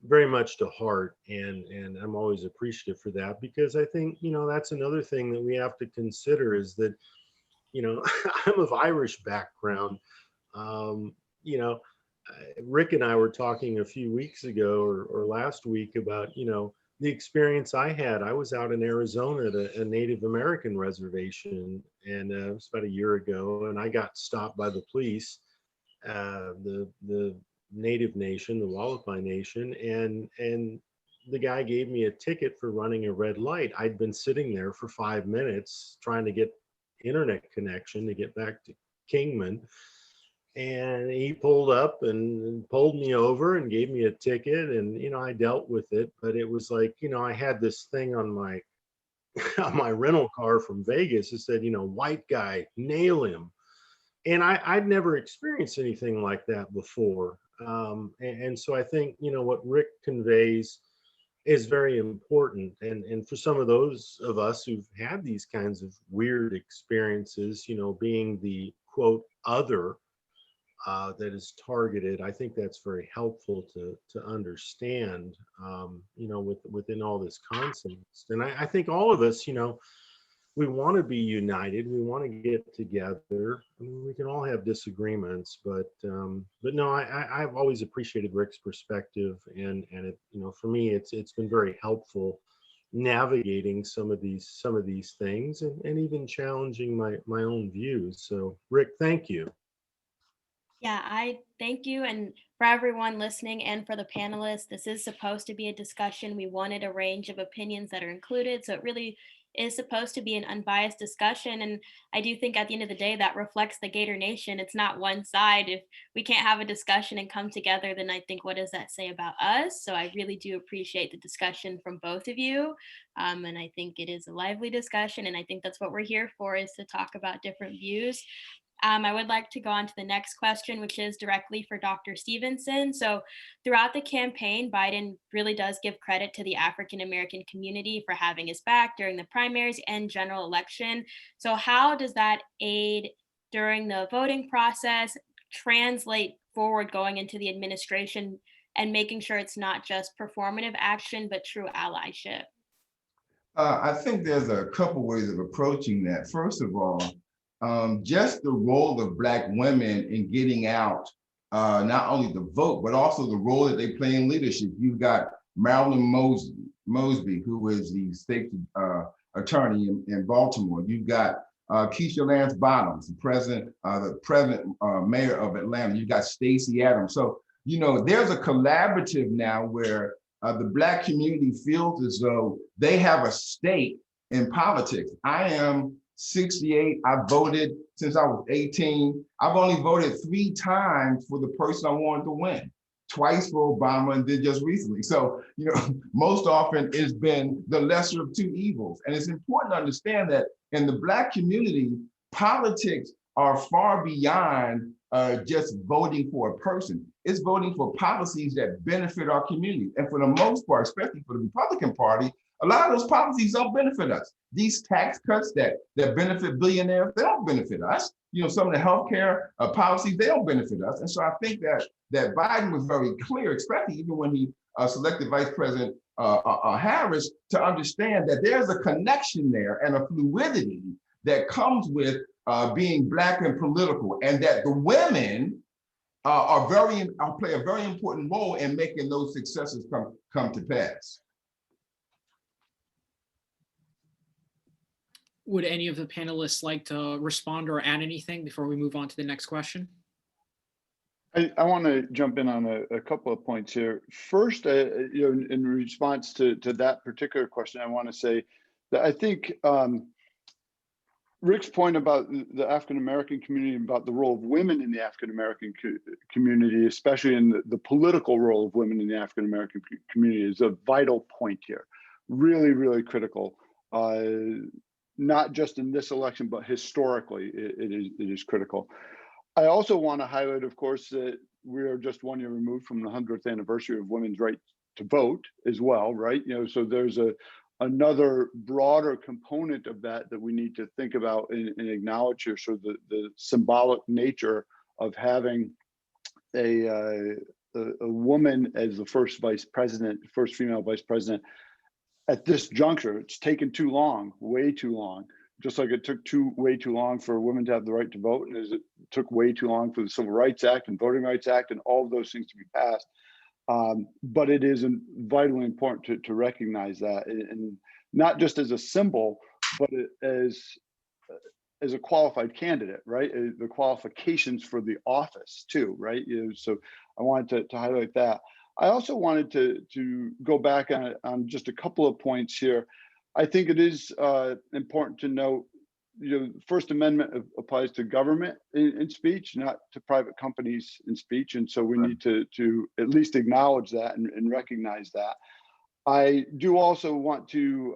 S20: very much to heart, and I'm always appreciative for that, because I think that's another thing that we have to consider is that I'm of Irish background. Rick and I were talking a few weeks ago or last week about the experience I had. I was out in Arizona at a Native American reservation, and it was about a year ago, and I got stopped by the police, the Native Nation, the Wallapai Nation, and the guy gave me a ticket for running a red light. I'd been sitting there for 5 minutes trying to get internet connection to get back to Kingman. And he pulled up and pulled me over and gave me a ticket, and I dealt with it. But it was like, I had this thing on my on my rental car from Vegas. It said, white guy, nail him. And I'd never experienced anything like that before. And so I think what Rick conveys is very important. And for some of those of us who've had these kinds of weird experiences, being the quote other that is targeted, I think that's very helpful to understand, within all this context. And I think all of us, we want to be united. We want to get together. We can all have disagreements, but no, I've always appreciated Rick's perspective, and it, for me, it's been very helpful navigating some of these things, and even challenging my own views. So, Rick, thank you.
S2: Yeah, I thank you. And for everyone listening and for the panelists, this is supposed to be a discussion. We wanted a range of opinions that are included. So it really is supposed to be an unbiased discussion. And I do think at the end of the day, that reflects the Gator Nation. It's not one side. If we can't have a discussion and come together, then I think, what does that say about us? So I really do appreciate the discussion from both of you. And I think it is a lively discussion. And I think that's what we're here for, is to talk about different views. I would like to go on to the next question, which is directly for Dr. Stevenson. So throughout the campaign, Biden really does give credit to the African American community for having his back during the primaries and general election. So how does that aid during the voting process, translate forward going into the administration, and making sure it's not just performative action, but true allyship?
S21: I think there's a couple ways of approaching that. First of all, just the role of Black women in getting out, not only the vote, but also the role that they play in leadership. You've got Marilyn Mosby, who is the state attorney in Baltimore. You've got Keisha Lance Bottoms, the present mayor of Atlanta. You've got Stacey Adams. So, there's a collaborative now where the Black community feels as though they have a stake in politics. I am 68. I voted since I was 18. I've only voted 3 times for the person I wanted to win. twice for Obama, and then just recently. So, you know, most often it's been the lesser of two evils. And it's important to understand that in the Black community, politics are far beyond just voting for a person. It's voting for policies that benefit our community. And for the most part, especially for the Republican Party, a lot of those policies don't benefit us. These tax cuts that benefit billionaires, they don't benefit us. You know, some of the healthcare policies, they don't benefit us. And so I think that Biden was very clear, especially even when he selected Vice President Harris, to understand that there's a connection there and a fluidity that comes with being Black and political, and that the women play a very important role in making those successes come to pass.
S1: Would any of the panelists like to respond or add anything before we move on to the next question?
S4: I want to jump in on a couple of points here. First, you know, in response to that particular question, I want to say that I think Rick's point about the African-American community, about the role of women in the African-American community, especially in the political role of women in the African-American community, is a vital point here. Really, really critical. Not just in this election, but historically, it is critical. I also want to highlight, of course, that we are just 1 year removed from the 100th anniversary of women's right to vote as well, right? You know, so there's another broader component of that we need to think about and acknowledge here. So the symbolic nature of having a woman as the first vice president, first female vice president at this juncture. It's taken too long, way too long. Just like it took way too long for women to have the right to vote, and as it took way too long for the Civil Rights Act and Voting Rights Act and all of those things to be passed. But it is vitally important to recognize that, and not just as a symbol, but as a qualified candidate, right? The qualifications for the office too, right? You know, so I wanted to highlight that. I also wanted to go back on just a couple of points here. I think it is important to note, you know, First Amendment applies to government in speech, not to private companies in speech. And so we need to at least acknowledge that and recognize that. I do also want to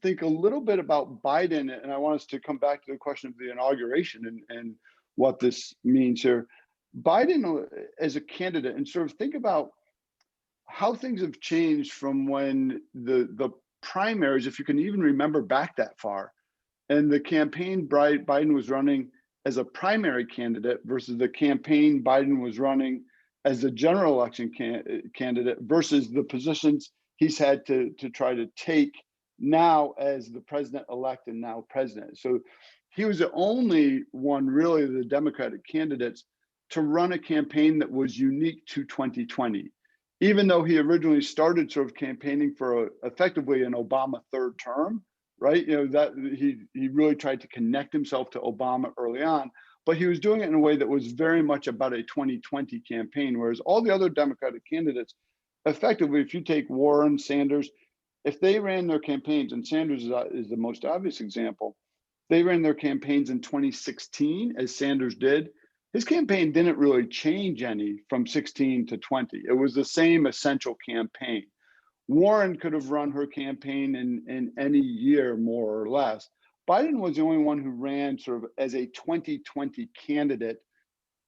S4: think a little bit about Biden, and I want us to come back to the question of the inauguration and what this means here. Biden as a candidate, and sort of think about how things have changed from when the primaries, if you can even remember back that far, and the campaign Biden was running as a primary candidate versus the campaign Biden was running as a general election candidate versus the positions he's had to try to take now as the president-elect and now president. So he was the only one, really, of the Democratic candidates to run a campaign that was unique to 2020. Even though he originally started sort of campaigning for effectively an Obama third term, right? You know, that he really tried to connect himself to Obama early on, but he was doing it in a way that was very much about a 2020 campaign, whereas all the other Democratic candidates, effectively, if you take Warren, Sanders, if they ran their campaigns, and Sanders is the most obvious example, they ran their campaigns in 2016, as Sanders did. His campaign didn't really change any from 16 to 20. It was the same essential campaign. Warren could have run her campaign in any year, more or less. Biden was the only one who ran sort of as a 2020 candidate,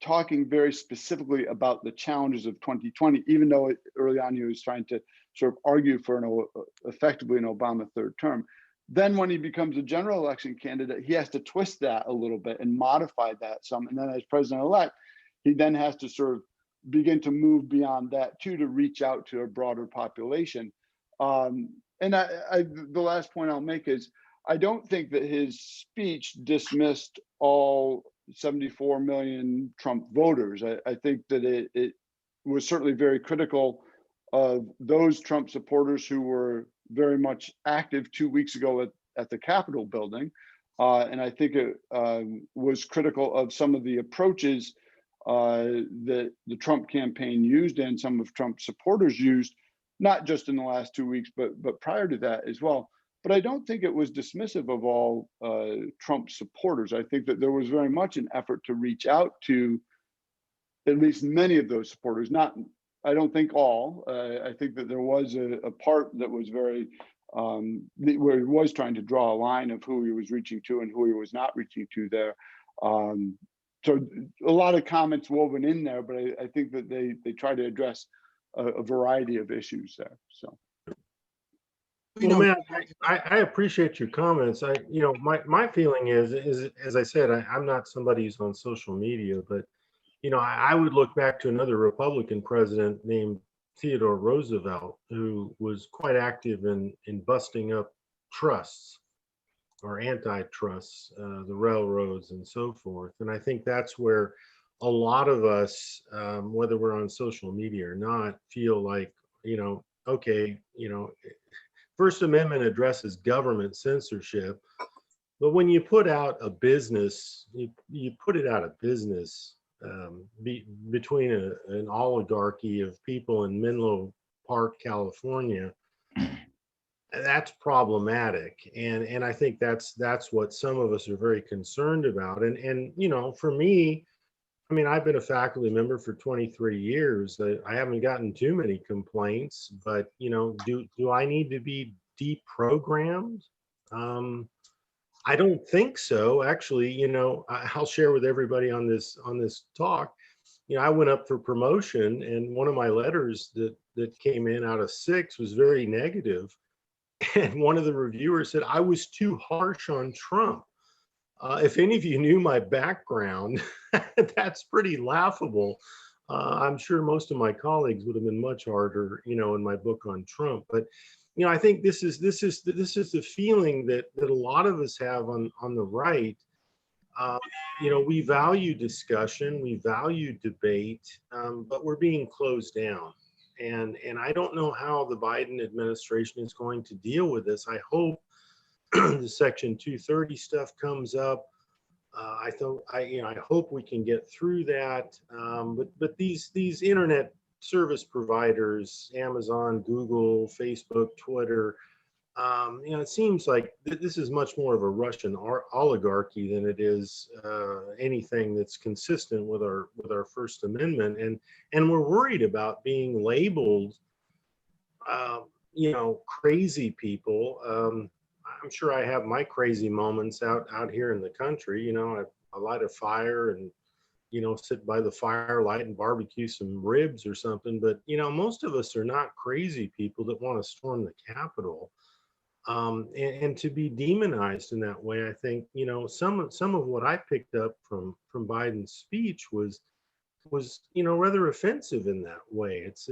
S4: talking very specifically about the challenges of 2020, even though early on he was trying to sort of argue for effectively an Obama third term. Then when he becomes a general election candidate, he has to twist that a little bit and modify that some. And then as president-elect, he then has to sort of begin to move beyond that too, to reach out to a broader population. And the last point I'll make is, I don't think that his speech dismissed all 74 million Trump voters. I think that it was certainly very critical of those Trump supporters who were very much active 2 weeks ago at the Capitol building. And I think it was critical of some of the approaches that the Trump campaign used and some of Trump's supporters used, not just in the last 2 weeks, but prior to that as well. But I don't think it was dismissive of all Trump supporters. I think that there was very much an effort to reach out to at least many of those supporters, not I don't think all. I think that there was a part that was very, where he was trying to draw a line of who he was reaching to and who he was not reaching to there. So a lot of comments woven in there, but I think that they try to address a variety of issues there. So.
S20: Well, man, I appreciate your comments. My feeling is as I said, I'm not somebody who's on social media, but I would look back to another Republican president named Theodore Roosevelt, who was quite active in busting up trusts or anti-trusts, the railroads and so forth. And I think that's where a lot of us, whether we're on social media or not, feel like, okay, First Amendment addresses government censorship, but when you put out a business, you put it out of business between an oligarchy of people in Menlo Park, California. That's problematic, and I think that's what some of us are very concerned about. And for me, I mean, I've been a faculty member for 23 years. I haven't gotten too many complaints, but do I need to be deprogrammed? I don't think so. Actually, I'll share with everybody on this talk. I went up for promotion, and one of my letters that came in out of 6 was very negative. And one of the reviewers said I was too harsh on Trump. If any of you knew my background, that's pretty laughable. I'm sure most of my colleagues would have been much harder, in my book on Trump. But I think this is the feeling that a lot of us have on the right. We value discussion, we value debate, but we're being closed down. And I don't know how the Biden administration is going to deal with this. I hope the Section 230 stuff comes up. I hope we can get through that. But these internet service providers, Amazon, Google, Facebook, Twitter, it seems like this is much more of a Russian oligarchy than it is anything that's consistent with our First Amendment, and we're worried about being labeled, crazy people. I'm sure I have my crazy moments out here in the country. I light a fire and sit by the firelight and barbecue some ribs or something. But most of us are not crazy people that want to storm the Capitol. And to be demonized in that way, I think some of what I picked up from Biden's speech was rather offensive in that way. It's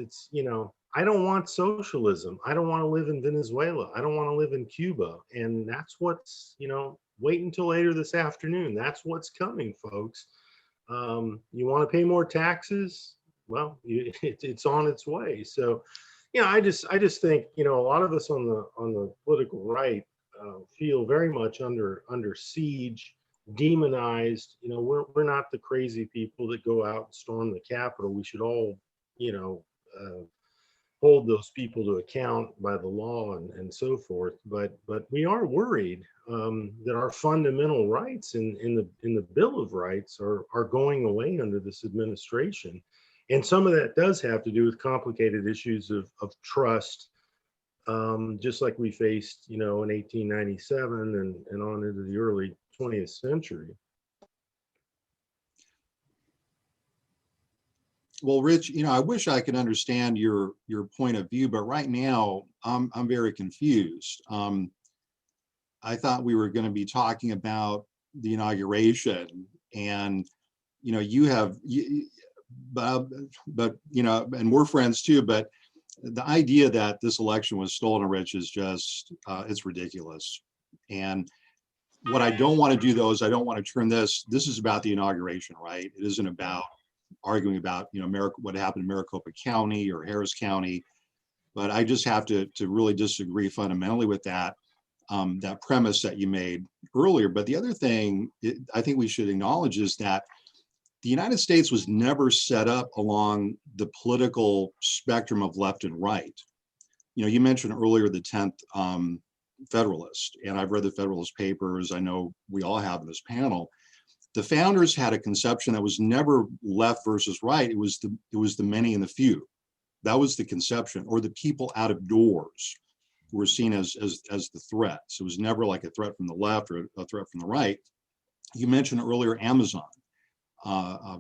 S20: I don't want socialism. I don't want to live in Venezuela. I don't want to live in Cuba. And that's what's wait until later this afternoon. That's what's coming, folks. You want to pay more taxes? Well, it's on its way. So. I just think a lot of us on the political right feel very much under siege, demonized. We're not the crazy people that go out and storm the Capitol. We should all hold those people to account by the law and so forth. But we are worried that our fundamental rights in the Bill of Rights are going away under this administration. And some of that does have to do with complicated issues of trust, just like we faced, in 1897 and on into the early 20th century.
S22: Well, Rich, I wish I could understand your point of view, but right now I'm very confused. I thought we were going to be talking about the inauguration, and you have. But and we're friends too, but the idea that this election was stolen, Rich, is just it's ridiculous. And what I don't want to do though is I don't want to turn this is about the inauguration, right? It isn't about arguing about what happened in Maricopa County or Harris County, but I just have to really disagree fundamentally with that premise that you made earlier. But the other thing I think we should acknowledge is that the United States was never set up along the political spectrum of left and right. You mentioned earlier the 10th Federalist, and I've read the Federalist Papers. I know we all have in this panel. The founders had a conception that was never left versus right. It was the many and the few. That was the conception, or the people out of doors who were seen as the threats. It was never like a threat from the left or a threat from the right. You mentioned earlier Amazon,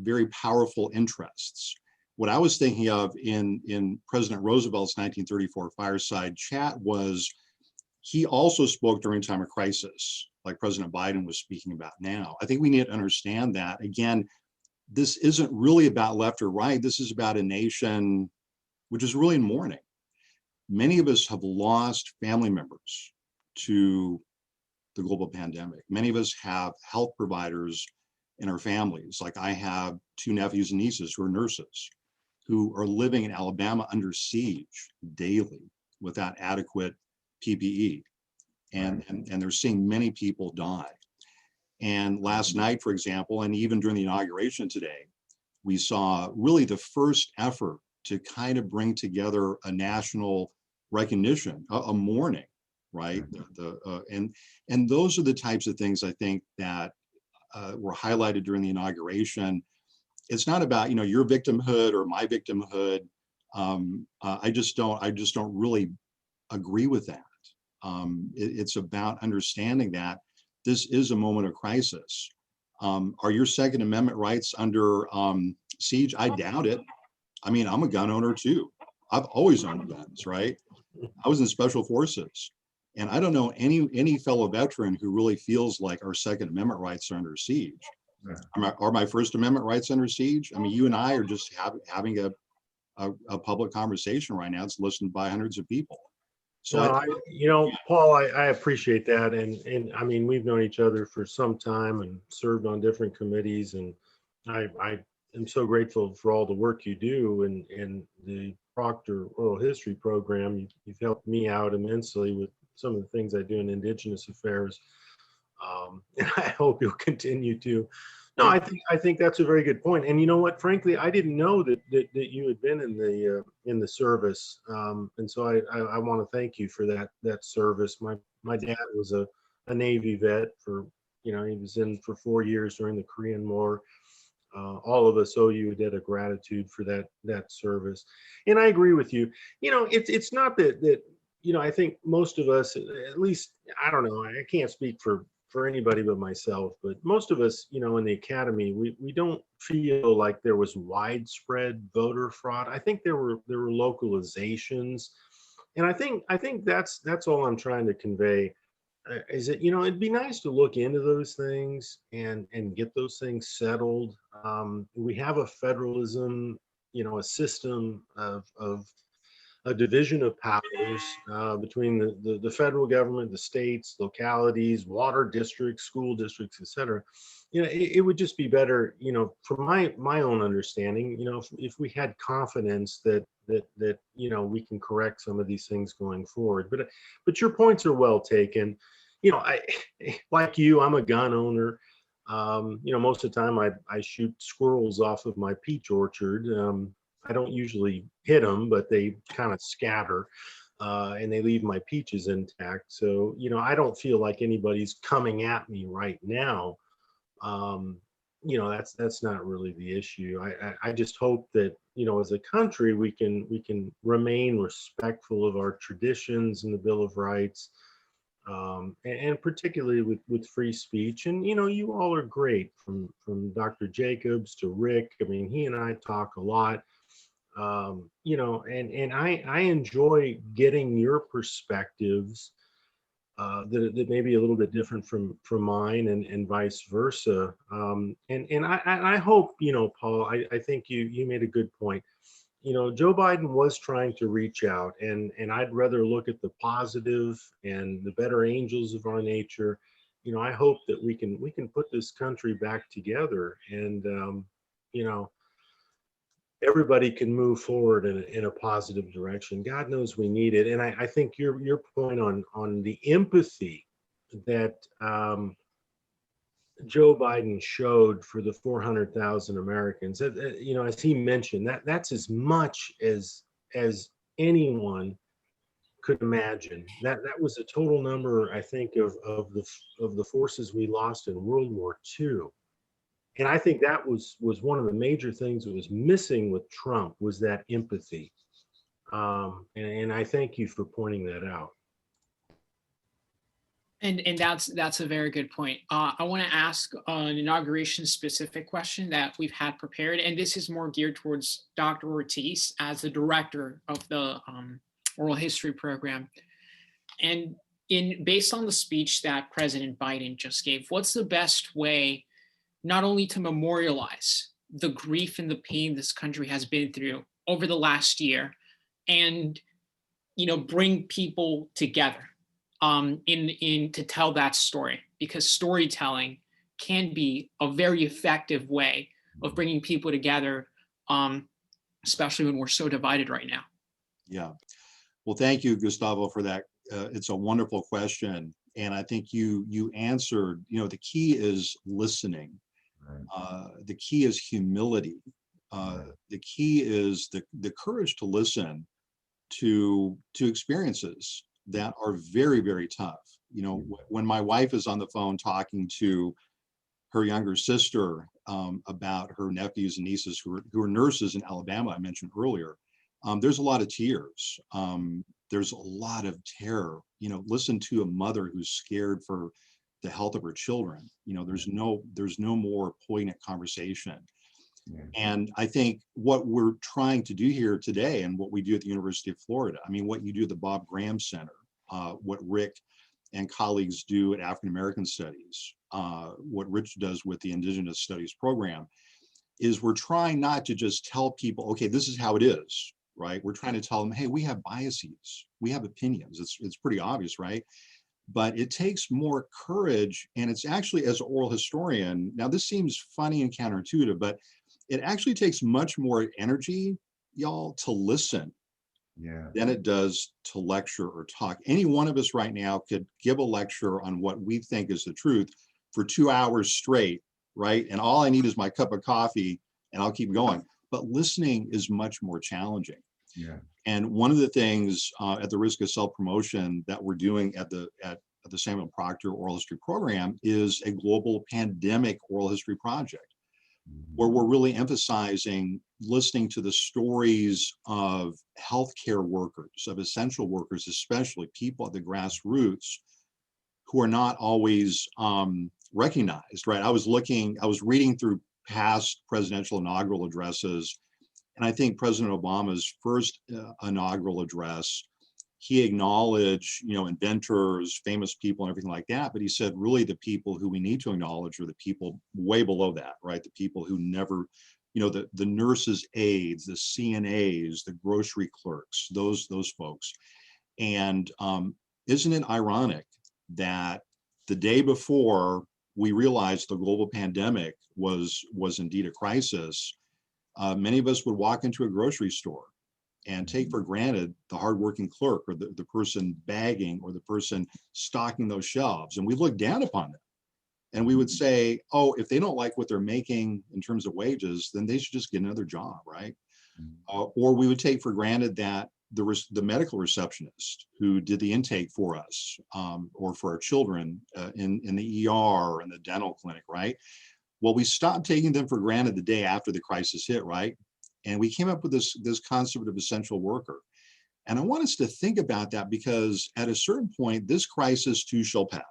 S22: very powerful interests. What I was thinking of in President Roosevelt's 1934 fireside chat was he also spoke during a time of crisis, like President Biden was speaking about now. I think we need to understand that. Again, this isn't really about left or right. This is about a nation which is really in mourning. Many of us have lost family members to the global pandemic. Many of us have health providers in our families. Like I have 2 nephews and nieces who are nurses, who are living in Alabama under siege daily without adequate PPE. And they're seeing many people die. And last night, for example, and even during the inauguration today, we saw really the first effort to kind of bring together a national recognition, a mourning, right? And those are the types of things I think that were highlighted during the inauguration. It's not about, you know, your victimhood or my victimhood. I just don't really agree with that. It's about understanding that this is a moment of crisis. Are your Second Amendment rights under siege? I doubt it. I mean, I'm a gun owner too. I've always owned guns, right? I was in special forces. And I don't know any fellow veteran who really feels like our Second Amendment rights are under siege. Are my First Amendment rights under siege? I mean, you and I are just having a public conversation right now. It's listened by hundreds of people. So,
S20: no, Paul, I appreciate that. And I mean, we've known each other for some time and served on different committees. And I am so grateful for all the work you do and the Proctor Oral History Program. You've helped me out immensely with some of the things I do in Indigenous affairs. And I hope you'll continue to. No, I think that's a very good point. And you know what? Frankly, I didn't know that you had been in the service, and so I want to thank you for that service. My dad was a Navy vet for, you know, he was in for 4 years during the Korean War. All of us owe you a debt of gratitude for that service. And I agree with you. You know, it's not that you know, I think most of us, at least, I don't know, I can't speak for anybody but myself, but most of us, you know, in the academy, we don't feel like there was widespread voter fraud. I think there were localizations, and I think that's all I'm trying to convey, is that, you know, it'd be nice to look into those things and get those things settled. We have a federalism, you know, a system of a division of powers between the federal government, the states, localities, water districts, school districts, et cetera. You know, it would just be better, you know, from my own understanding, you know, if we had confidence that you know, we can correct some of these things going forward. But your points are well taken. You know, I like you, I'm a gun owner. You know, most of the time I shoot squirrels off of my peach orchard. I don't usually hit them, but they kind of scatter and they leave my peaches intact. So, you know, I don't feel like anybody's coming at me right now. You know, that's not really the issue. I just hope that, you know, as a country, we can remain respectful of our traditions and the Bill of Rights, and particularly with free speech. And, you know, you all are great, from Dr. Jacobs to Rick. I mean, he and I talk a lot. You know, and I enjoy getting your perspectives that may be a little bit different from mine, and vice versa. And I hope, you know, Paul, I think you made a good point. You know, Joe Biden was trying to reach out, and I'd rather look at the positive and the better angels of our nature. You know, I hope that we can put this country back together, and you know, everybody can move forward in a positive direction. God knows we need it. And I think your point on the empathy that Joe Biden showed for the 400,000 Americans, you know, as he mentioned, that's as much as anyone could imagine. That was a total number, I think, of the forces we lost in World War II. And I think that was one of the major things that was missing with Trump, was that empathy. And I thank you for pointing that out.
S1: And that's a very good point. I want to ask an inauguration specific question that we've had prepared, and this is more geared towards Dr. Ortiz as the director of the oral history program. And based on the speech that President Biden just gave, what's the best way not only to memorialize the grief and the pain this country has been through over the last year, and bring people together to tell that story, because storytelling can be a very effective way of bringing people together, especially when we're so divided right now.
S22: Yeah. Well, thank you, Gustavo, for that. It's a wonderful question. And I think you answered, the key is listening. The key is humility. The key is the courage to listen to experiences that are very, very tough. When my wife is on the phone talking to her younger sister about her nephews and nieces who are nurses in Alabama, I mentioned earlier, there's a lot of tears. There's a lot of terror. Listen to a mother who's scared for the health of her children. There's no more poignant conversation. Yeah. And I think what we're trying to do here today, and what we do at the University of Florida, what you do at the Bob Graham Center, what Rick and colleagues do at African American Studies, what Rich does with the Indigenous Studies program, is we're trying not to just tell people, okay, this is how it is, right? We're trying to tell them, hey, we have biases, we have opinions. It's pretty obvious, right? But it takes more courage, and it's actually, as an oral historian, now this seems funny and counterintuitive, but it actually takes much more energy, y'all, to listen than it does to lecture or talk. Any one of us right now could give a lecture on what we think is the truth for 2 hours straight, right? And all I need is my cup of coffee and I'll keep going. But listening is much more challenging. Yeah. And one of the things, at the risk of self-promotion, that we're doing at the Samuel Proctor Oral History Program is a global pandemic oral history project, where we're really emphasizing listening to the stories of healthcare workers, of essential workers, especially people at the grassroots who are not always recognized, right? I was reading through past presidential inaugural addresses, and I think President Obama's first inaugural address, he acknowledged, inventors, famous people, and everything like that. But he said, really, the people who we need to acknowledge are the people way below that, right? The people who never, the nurses' aides, the CNAs, the grocery clerks, those folks. And isn't it ironic that the day before we realized the global pandemic was indeed a crisis, many of us would walk into a grocery store and take for granted the hardworking clerk, or the person bagging, or the person stocking those shelves. And we look down upon them. And we would say, oh, if they don't like what they're making in terms of wages, then they should just get another job, right? Or we would take for granted that the medical receptionist who did the intake for us, or for our children in the ER and the dental clinic, right? Well, we stopped taking them for granted the day after the crisis hit, right? And we came up with this concept of essential worker. And I want us to think about that, because at a certain point, this crisis too shall pass,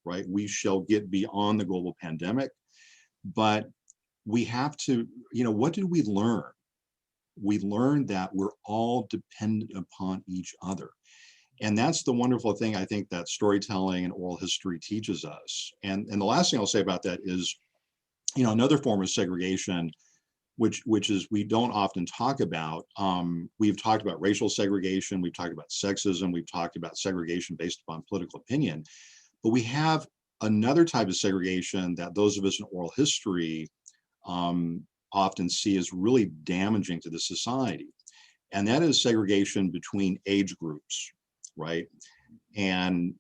S22: right? We shall get beyond the global pandemic, but we have to, what did we learn? We learned that we're all dependent upon each other. And that's the wonderful thing, I think, that storytelling and oral history teaches us. And the last thing I'll say about that is, another form of segregation, which is we don't often talk about. We've talked about racial segregation, we've talked about sexism, we've talked about segregation based upon political opinion, but we have another type of segregation that those of us in oral history often see as really damaging to the society. And that is segregation between age groups, right? And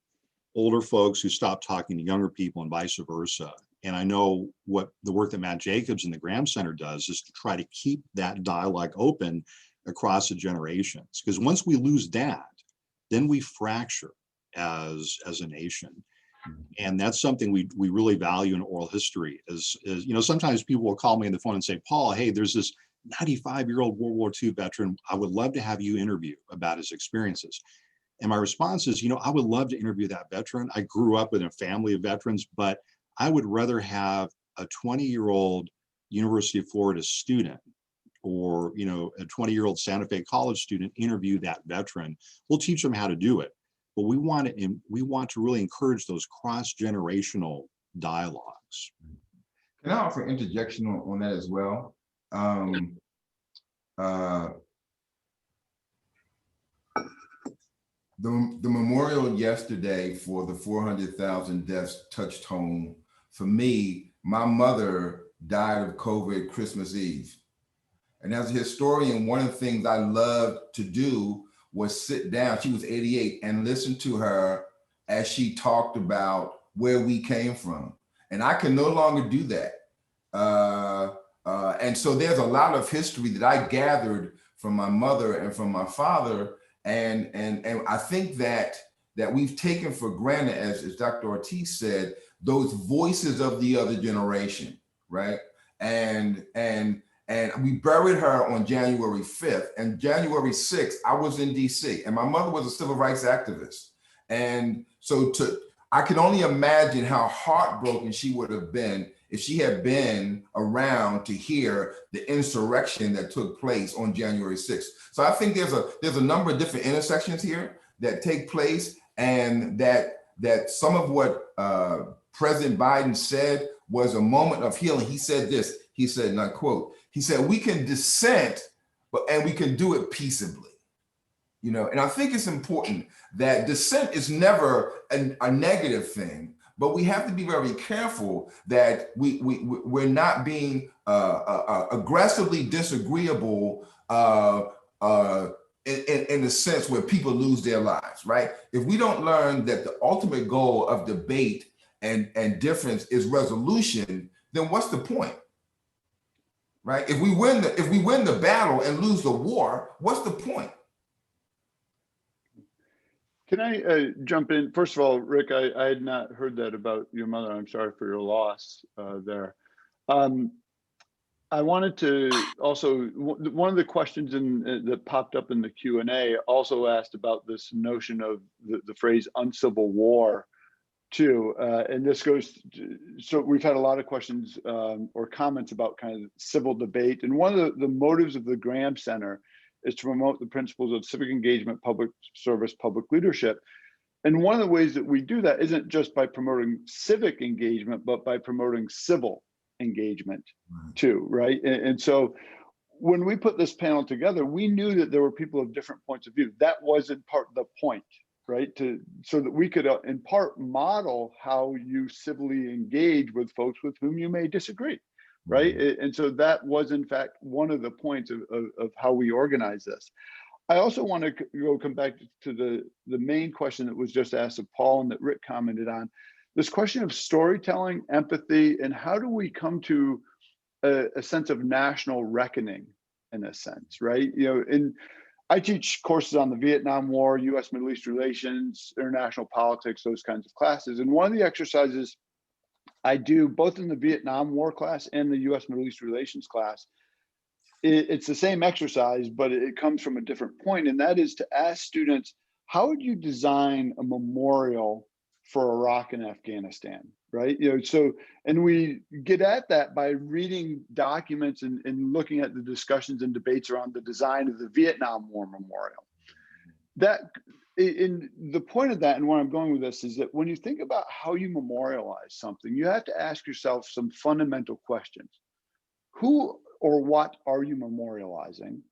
S22: older folks who stop talking to younger people and vice versa. And I know what the work that Matt Jacobs and the Graham Center does is to try to keep that dialogue open across the generations. Because once we lose that, then we fracture as a nation. And that's something we really value in oral history is, sometimes people will call me on the phone and say, Paul, hey, there's this 95-year-old World War II veteran. I would love to have you interview about his experiences. And my response is, I would love to interview that veteran. I grew up in a family of veterans, but I would rather have a 20-year-old University of Florida student or, a 20-year-old Santa Fe College student interview that veteran. We'll teach them how to do it. But we want to really encourage those cross-generational dialogues.
S21: Can I offer interjection on that as well? The memorial yesterday for the 400,000 deaths touched home. For me, my mother died of COVID Christmas Eve. And as a historian, one of the things I loved to do was sit down, she was 88, and listen to her as she talked about where we came from. And I can no longer do that. And so there's a lot of history that I gathered from my mother and from my father. And I think that we've taken for granted, as Dr. Ortiz said, those voices of the other generation, right? And we buried her on January 5th. And January 6th, I was in DC, and my mother was a civil rights activist. And so I can only imagine how heartbroken she would have been if she had been around to hear the insurrection that took place on January 6th. So I think there's a number of different intersections here that take place, and that some of what President Biden said was a moment of healing. He said this, he said, and I quote, he said, "We can dissent, and we can do it peaceably." And I think it's important that dissent is never a negative thing, but we have to be very careful that we're not being aggressively disagreeable in the sense where people lose their lives, right? If we don't learn that the ultimate goal of debate and difference is resolution, then what's the point? Right? If we win the battle and lose the war, what's the point?
S4: Can I jump in? First of all, Rick, I had not heard that about your mother. I'm sorry for your loss there. I wanted to also, one of the questions that popped up in the Q&A also asked about this notion of the phrase uncivil war too. And this goes, so we've had a lot of questions or comments about kind of civil debate. And one of the motives of the Graham Center is to promote the principles of civic engagement, public service, public leadership. And one of the ways that we do that isn't just by promoting civic engagement, but by promoting civil engagement too, right? And so when we put this panel together, we knew that there were people of different points of view. That was in part the point, right? So that we could in part model how you civilly engage with folks with whom you may disagree. Right. And so that was, in fact, one of the points of how we organize this. I also want to come back to the main question that was just asked of Paul and that Rick commented on, this question of storytelling, empathy, and how do we come to a sense of national reckoning in a sense, right? And I teach courses on the Vietnam War, US Middle East relations, international politics, those kinds of classes. And one of the exercises I do both in the Vietnam War class and the US Middle East relations class, it's the same exercise, but it comes from a different point. And that is to ask students, how would you design a memorial for Iraq and Afghanistan, right? So, and we get at that by reading documents and looking at the discussions and debates around the design of the Vietnam War memorial. In the point of that, and where I'm going with this, is that when you think about how you memorialize something, you have to ask yourself some fundamental questions. Who or what are you memorializing?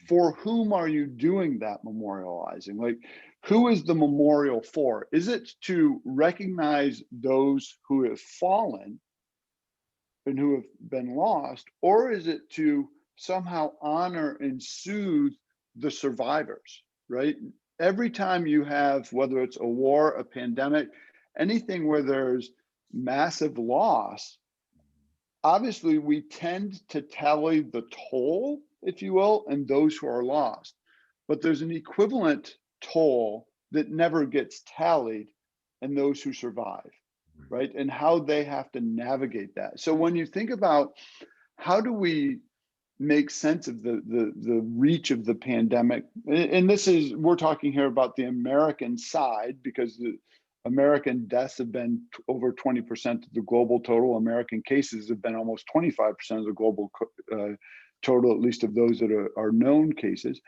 S4: For whom are you doing that memorializing? Like, who is the memorial for? Is it to recognize those who have fallen and who have been lost, or is it to somehow honor and soothe the survivors, right? Every time you have, whether it's a war, a pandemic, anything where there's massive loss, obviously we tend to tally the toll, if you will, and those who are lost. But there's an equivalent toll that never gets tallied in those who survive, right? And how they have to navigate that. So when you think about how do we make sense of the reach of the pandemic. And this is, we're talking here about the American side, because the American deaths have been over 20% of the global total. American cases have been almost 25% of the global total, at least of those that are known cases.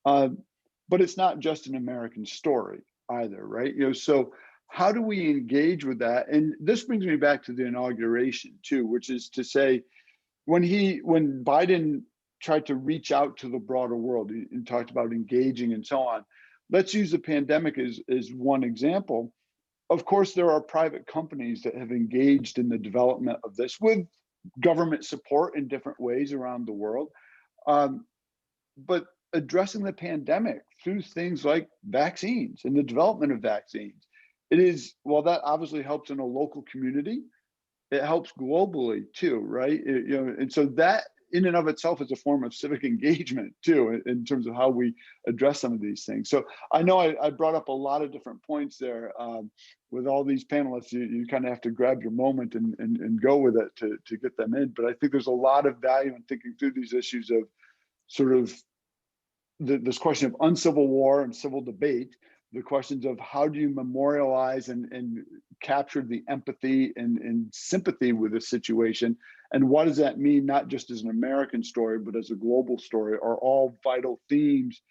S4: But it's not just an American story either, right? So how do we engage with that? And this brings me back to the inauguration too, which is to say, when Biden tried to reach out to the broader world and talked about engaging and so on, let's use the pandemic as one example. Of course, there are private companies that have engaged in the development of this with government support in different ways around the world. But addressing the pandemic through things like vaccines and the development of vaccines, while that obviously helps in a local community, it helps globally too, right? And so that in and of itself is a form of civic engagement too, in terms of how we address some of these things. So I know I brought up a lot of different points there. With all these panelists, you kind of have to grab your moment and go with it to get them in. But I think there's a lot of value in thinking through these issues of sort of this question of uncivil war and civil debate, the questions of how do you memorialize and capture the empathy and sympathy with the situation, and what does that mean, not just as an American story, but as a global story, are all vital themes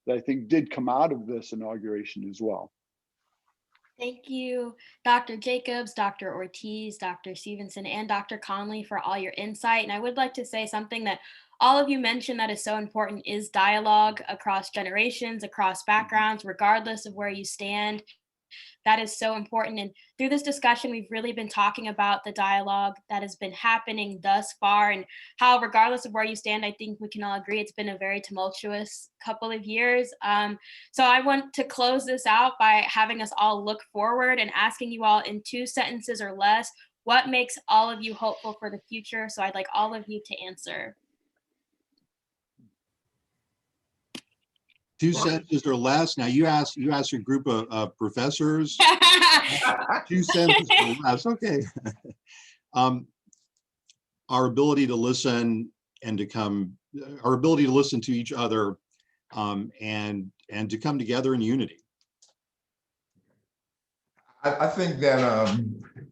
S4: that I think did come out of this inauguration as well.
S2: Thank you, Dr. Jacobs, Dr. Ortiz, Dr. Stevenson, and Dr. Conley for all your insight. And I would like to say something that all of you mentioned that is so important is dialogue across generations, across backgrounds, regardless of where you stand. That is so important. And through this discussion, we've really been talking about the dialogue that has been happening thus far, and how, regardless of where you stand, I think we can all agree it's been a very tumultuous couple of years. So I want to close this out by having us all look forward and asking you all in 2 sentences or less, what makes all of you hopeful for the future? So I'd like all of you to answer.
S22: 2 sentences or less. Now you asked a group of professors. 2 sentences or less. Okay. Our ability to listen and our ability to listen to each other, and to come together in unity.
S21: I think that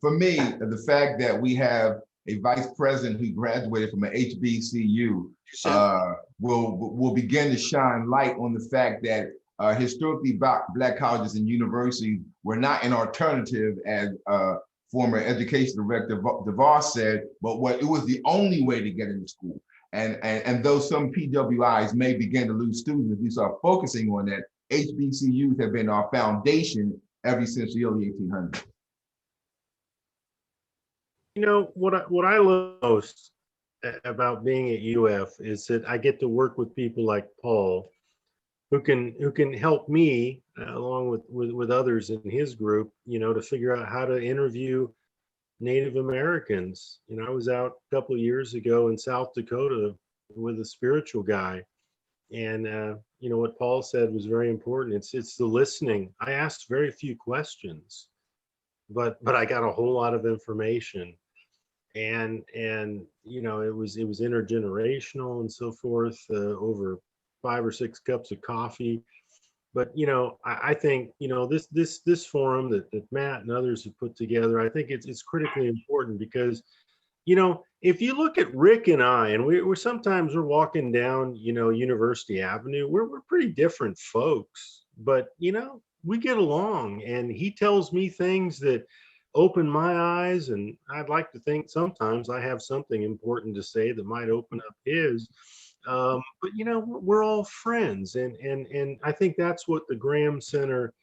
S21: for me, the fact that we have a vice president who graduated from an HBCU will begin to shine light on the fact that historically Black colleges and universities were not an alternative, as former education director DeVos said, but it was the only way to get into school. And though some PWIs may begin to lose students, we start focusing on that, HBCUs have been our foundation ever since the early 1800s.
S20: You know, what I love most about being at UF is that I get to work with people like Paul, who can help me along with others in his group, to figure out how to interview Native Americans. I was out a couple of years ago in South Dakota with a spiritual guy, and what Paul said was very important. It's the listening. I asked very few questions, but I got a whole lot of information, and it was intergenerational and so forth, over 5 or 6 cups of coffee. But I think this forum that Matt and others have put together, I think it's critically important, because if you look at Rick and I, and we're sometimes walking down University Avenue, we're pretty different folks, but we get along, and he tells me things that open my eyes, and I'd like to think sometimes I have something important to say that might open up his. But we're all friends, and I think that's what the Graham Center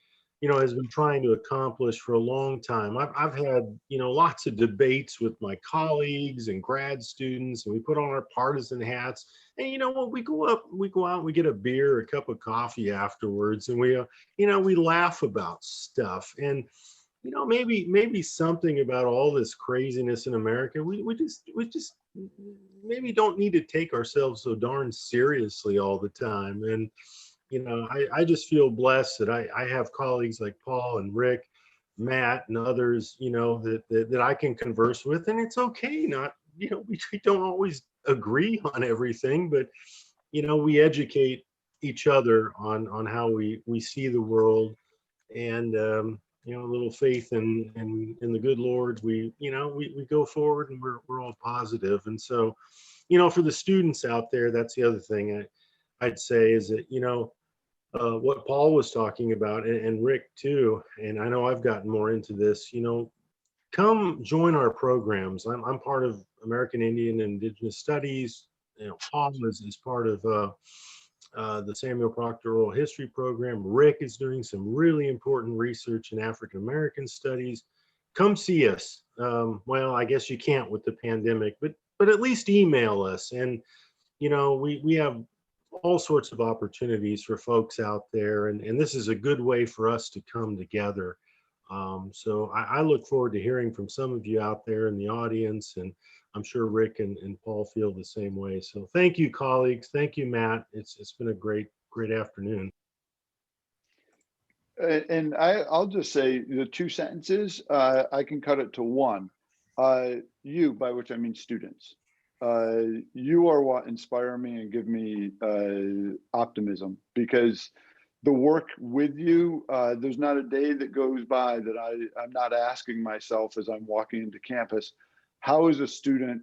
S20: has been trying to accomplish for a long time. I've had lots of debates with my colleagues and grad students, and we put on our partisan hats, and we go out and we get a beer or a cup of coffee afterwards, and we laugh about stuff. And maybe something about all this craziness in America, we just maybe don't need to take ourselves so darn seriously all the time. And I just feel blessed that I have colleagues like Paul and Rick, Matt, and others, that I can converse with. And it's okay not you know, we don't always agree on everything, but, you know, we educate each other on how we see the world, and you know, a little faith in the good Lord. We, you know, we go forward, and we're all positive. And so, you know, for the students out there, that's the other thing I'd say is that, you know, what Paul was talking about, and Rick too, and I know I've gotten more into this, you know, come join our programs. I'm part of American Indian and Indigenous Studies. You know, Paul is part of the Samuel Proctor Oral History Program. Rick is doing some really important research in African American studies. Come see us. Well, I guess you can't with the pandemic, but at least email us. And, you know, we have all sorts of opportunities for folks out there, and this is a good way for us to come together. So I look forward to hearing from some of you out there in the audience, and I'm sure Rick and Paul feel the same way. So thank you, colleagues. Thank you, Matt. It's been a great afternoon.
S4: And I'll just say the 2 sentences, I can cut it to one. You, by which I mean students, you are what inspire me and give me optimism, because the work with you, there's not a day that goes by that I'm not asking myself as I'm walking into campus, how is a student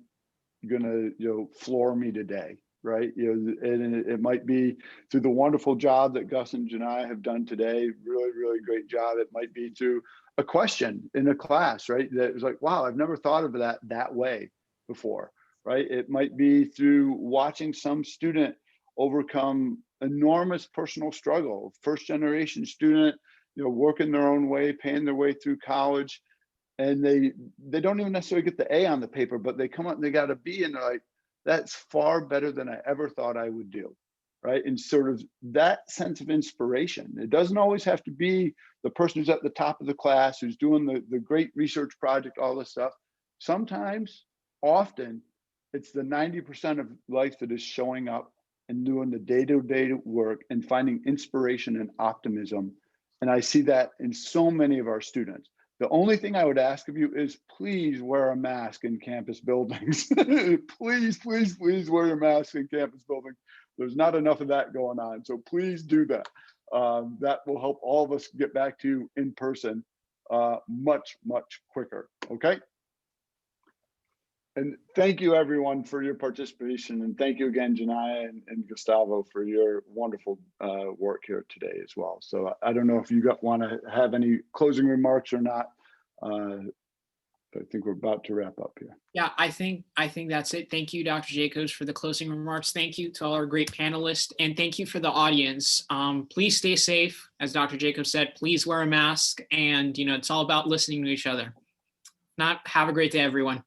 S4: gonna, you know, floor me today, right? You know, and it might be through the wonderful job that Gus and Janai have done today, really great job. It might be through a question in a class, right? That was like, wow, I've never thought of that way before, right? It might be through watching some student overcome enormous personal struggle, first generation student, you know, working their own way, paying their way through college, and they don't even necessarily get the A on the paper, but they come up and they got a B, and they're like, that's far better than I ever thought I would do, right? And sort of that sense of inspiration. It doesn't always have to be the person who's at the top of the class, who's doing the great research project, all this stuff. Sometimes, often, it's the 90% of life that is showing up and doing the day-to-day work and finding inspiration and optimism. And I see that in so many of our students. The only thing I would ask of you is please wear a mask in campus buildings. Please wear your mask in campus buildings. There's not enough of that going on. So please do that. That will help all of us get back to you in person much quicker, okay? And thank you everyone for your participation. And thank you again, Janai and Gustavo, for your wonderful work here today as well. So I don't know if you want to have any closing remarks or not. I think we're about to wrap up here.
S1: Yeah, I think that's it. Thank you, Dr. Jacobs, for the closing remarks. Thank you to all our great panelists, and thank you for the audience. Please stay safe. As Dr. Jacobs said, please wear a mask, and you know, it's all about listening to each other. Have a great day, everyone.